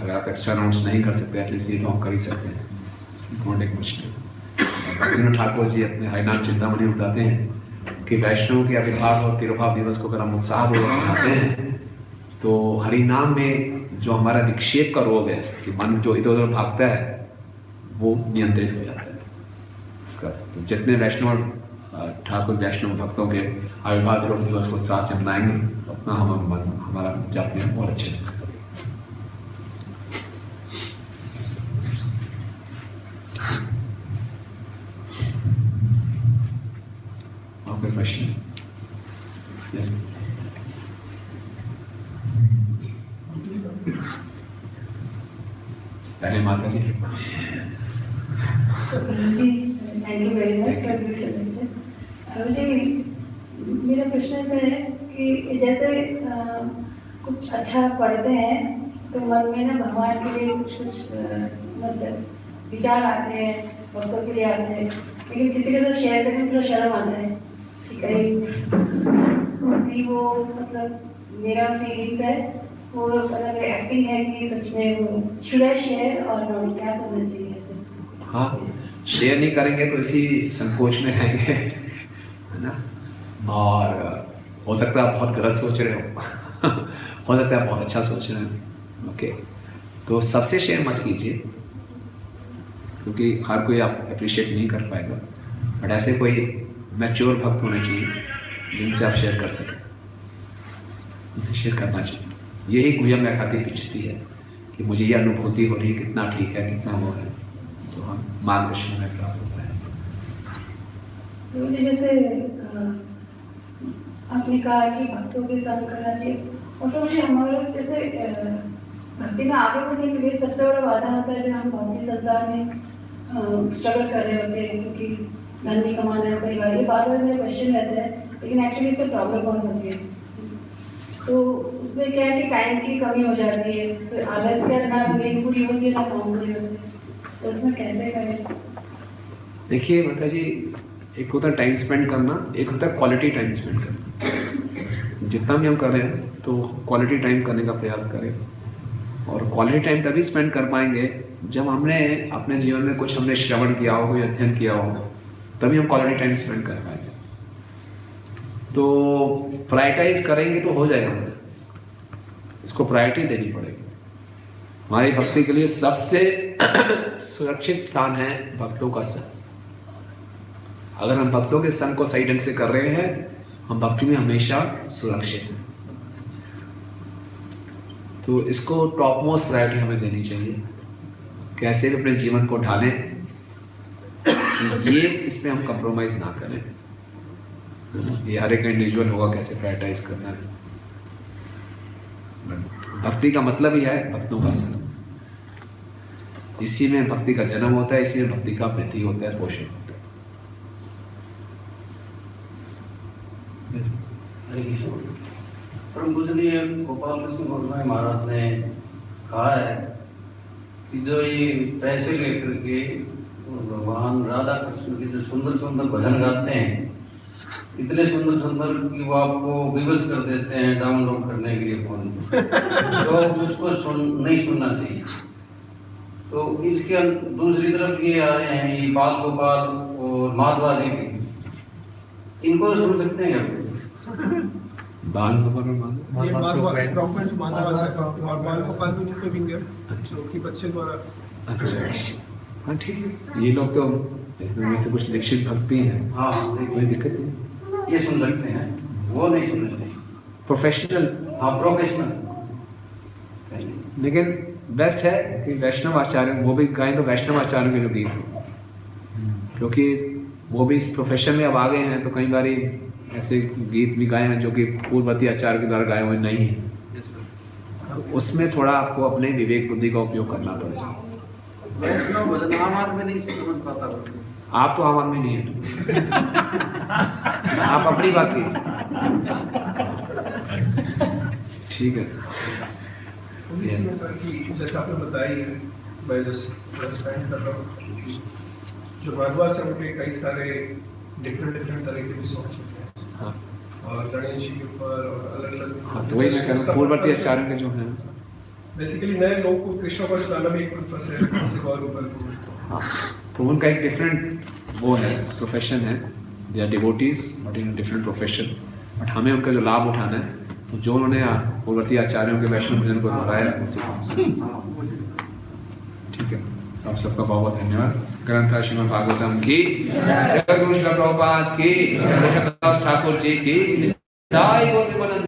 अगर आप एक्स्ट्रा राउंड्स नहीं कर सकते एटलीस्ट ये तो हम कर ही सकते हैं। It won't take much time. Bhaktivinoda Thakur ji अपने हरिनाम चिंतामणि बताते हैं कि वैष्णव के आविर्भाव और तिरुभाव दिवस को अगर हम उत्साहपूर्वक मनाते हैं तो हरिनाम में जो हमारा विक्षेप का रोग है कि मन जो इधर उधर भागता है वो नियंत्रित हो जाता है इसका। तो जितने वैष्णव ठाकुर वैष्णव भक्तों के आविर्भाव दिवस को उत्साह से मनाएंगे उतना हमारा जप में बहुत अच्छे लगेगा। और कोई प्रश्न? यस, पहले माता जी। जी thank you very much for beautiful lecture. मुझे मेरा प्रश्न ऐसा है कि जैसे कुछ अच्छा पढ़ते हैं तो मन में ना भगवान के लिए कुछ मतलब विचार आते हैं, भक्तों के लिए आते हैं, लेकिन किसी के साथ शेयर करने में थोड़ा शर्म आता है कि कहीं वो मतलब मेरा फीलिंग्स है वो मतलब एक्टिंग है कि सच में वो शुड आई शेयर और नॉट, क्या करना चाहिए ऐसे? हाँ, शेयर नहीं करेंगे तो इसी संकोच में रहेंगे, है ना। और हो सकता है आप बहुत गलत सोच रहे हो हो सकता है आप बहुत अच्छा सोच रहे हो। ओके, तो सबसे शेयर मत कीजिए क्योंकि हर कोई आप अप्रिशिएट नहीं कर पाएगा, बट ऐसे कोई मैच्योर भक्त होने चाहिए जिनसे आप शेयर कर सकें, उनसे शेयर करना चाहिए। यही गुह्यम रेखा की पिछती है कि मुझे ये अनुभूति हो रही है, कितना ठीक है, कितना वो है, तो हम मार्गदर्शन में प्राप्त होता है। तो जैसे आपने कहा कि भक्तों के संग करना चाहिए, और तो मुझे हमारे जैसे भक्ति में आगे बढ़ने के लिए सबसे बड़ा बाधा होता है जब हम भौतिक संसार में स्ट्रगल कर रहे होते हैं क्योंकि धन नहीं कमाना है, परिवार, ये बार बार मेरे क्वेश्चन रहता है, लेकिन एक्चुअली इससे प्रॉब्लम बहुत होती है। तो उसमें क्या है कि टाइम की कमी हो जाती है, फिर आलस का ना नींद पूरी होती है ना काम पूरी होती है, तो उसमें कैसे करें? देखिए माता जी, एक होता है टाइम स्पेंड करना, एक होता है क्वालिटी टाइम स्पेंड करना। जितना भी हम कर रहे हैं तो क्वालिटी टाइम करने का प्रयास करें, और क्वालिटी टाइम तभी स्पेंड कर पाएंगे जब हमने अपने जीवन में कुछ हमने श्रवण किया हो, कोई अध्ययन किया हो, तभी हम क्वालिटी टाइम स्पेंड कर पाएंगे। तो प्रायोरिटाइज करेंगे तो हो जाएगा, इसको प्रायोरिटी देनी पड़ेगी। हमारी भक्ति के लिए सबसे सुरक्षित स्थान है भक्तों का संग। अगर हम भक्तों के संग को सही ढंग से कर रहे हैं, हम भक्ति में हमेशा सुरक्षित हैं। तो इसको टॉप मोस्ट प्रायोरिटी हमें देनी चाहिए, कैसे भी अपने जीवन को ढालें, ये इस पे हम कंप्रोमाइज ना करें। ये हर एक इंडिविजुअल होगा कैसे प्रायोरिटाइज करना है। भक्ति का मतलब ही है भक्तों का संग। इसी में भक्ति का जन्म होता है, इसी में भक्ति का वृद्धि होता है, पोषण होता है। परम पूजनीय गोपाल कृष्ण गोस्वामी महाराज ने कहा है कि जो ये पैसे लेकर के भगवान राधा कृष्ण के जो सुंदर सुंदर भजन गाते हैं, इतने सुंदर सुंदर कि वो आपको विवश कर देते हैं डाउनलोड करने के लिए फोन, तो उसको नहीं सुनना चाहिए। तो इसके दूसरी तरफ ये आ रहे हैं ये बाल गोपाल और माधवादी भी, इनको तो सुन सकते हैं क्या? बाल गोपाल और ये माधवास डॉक्यूमेंट माधवास है और बाल गोपाल भी उनके विंगर जो कि बच्चे द्वारा। अच्छा, हाँ ठीक है। ये लोग तो इनमें से कुछ दीक्षित भक्त भी हैं। हाँ, कोई दिक्कत नहीं, ये सुन सकते हैं, वो नहीं सुन सकते। प्रोफेशनल। हाँ, प्रोफेशनल। लेकिन बेस्ट है कि वैष्णव आचार्य वो भी गाएं तो वैष्णव आचार्यों के जो गीत हो, क्योंकि वो भी इस प्रोफेशन में अब आ गए हैं, तो कई बार ऐसे गीत भी गाए हैं जो कि पूर्ववर्ती आचार्य के द्वारा गाए हुए नहीं हैं। तो उसमें थोड़ा आपको अपने विवेक बुद्धि का उपयोग करना पड़ेगा। वैष्णव भजन आम आदमी नहीं समझ पाता। आप तो आम आदमी नहीं है, आप अपनी बात कीजिए, ठीक है। इसमें था कि जैसे आपने बताई है, मैं जस्ट रेस्पेक्ट कर रहा हूँ, जो माधवास है उनके कई सारे डिफरेंट तरह के भी सॉन्ग होते हैं। हाँ, और गणेश जी के ऊपर और अलग अलग। हाँ, तो वही मैं कह रहा हूँ पूर्ववर्ती आचार्यों के जो हैं, बेसिकली नए लोगों को कृष्ण को चलाना भी एक पर्पस है, जैसे गौर ऊपर को। हाँ, तो उनका एक डिफरेंट वो है, प्रोफेशन है, they are devotees but in different profession. But हमें उनका जो लाभ उठाना है, तो जो उन्होंने पूर्ववर्ती आचार्यों के वैष्णव भजन को दोहराया उसी काम से, ठीक है। तो आप सबका बहुत बहुत धन्यवाद। ग्रंथ श्रीमद् भागवतम की जय, गुरु श्रील प्रभुपाद की जय, ठाकुर जी की जय, गौर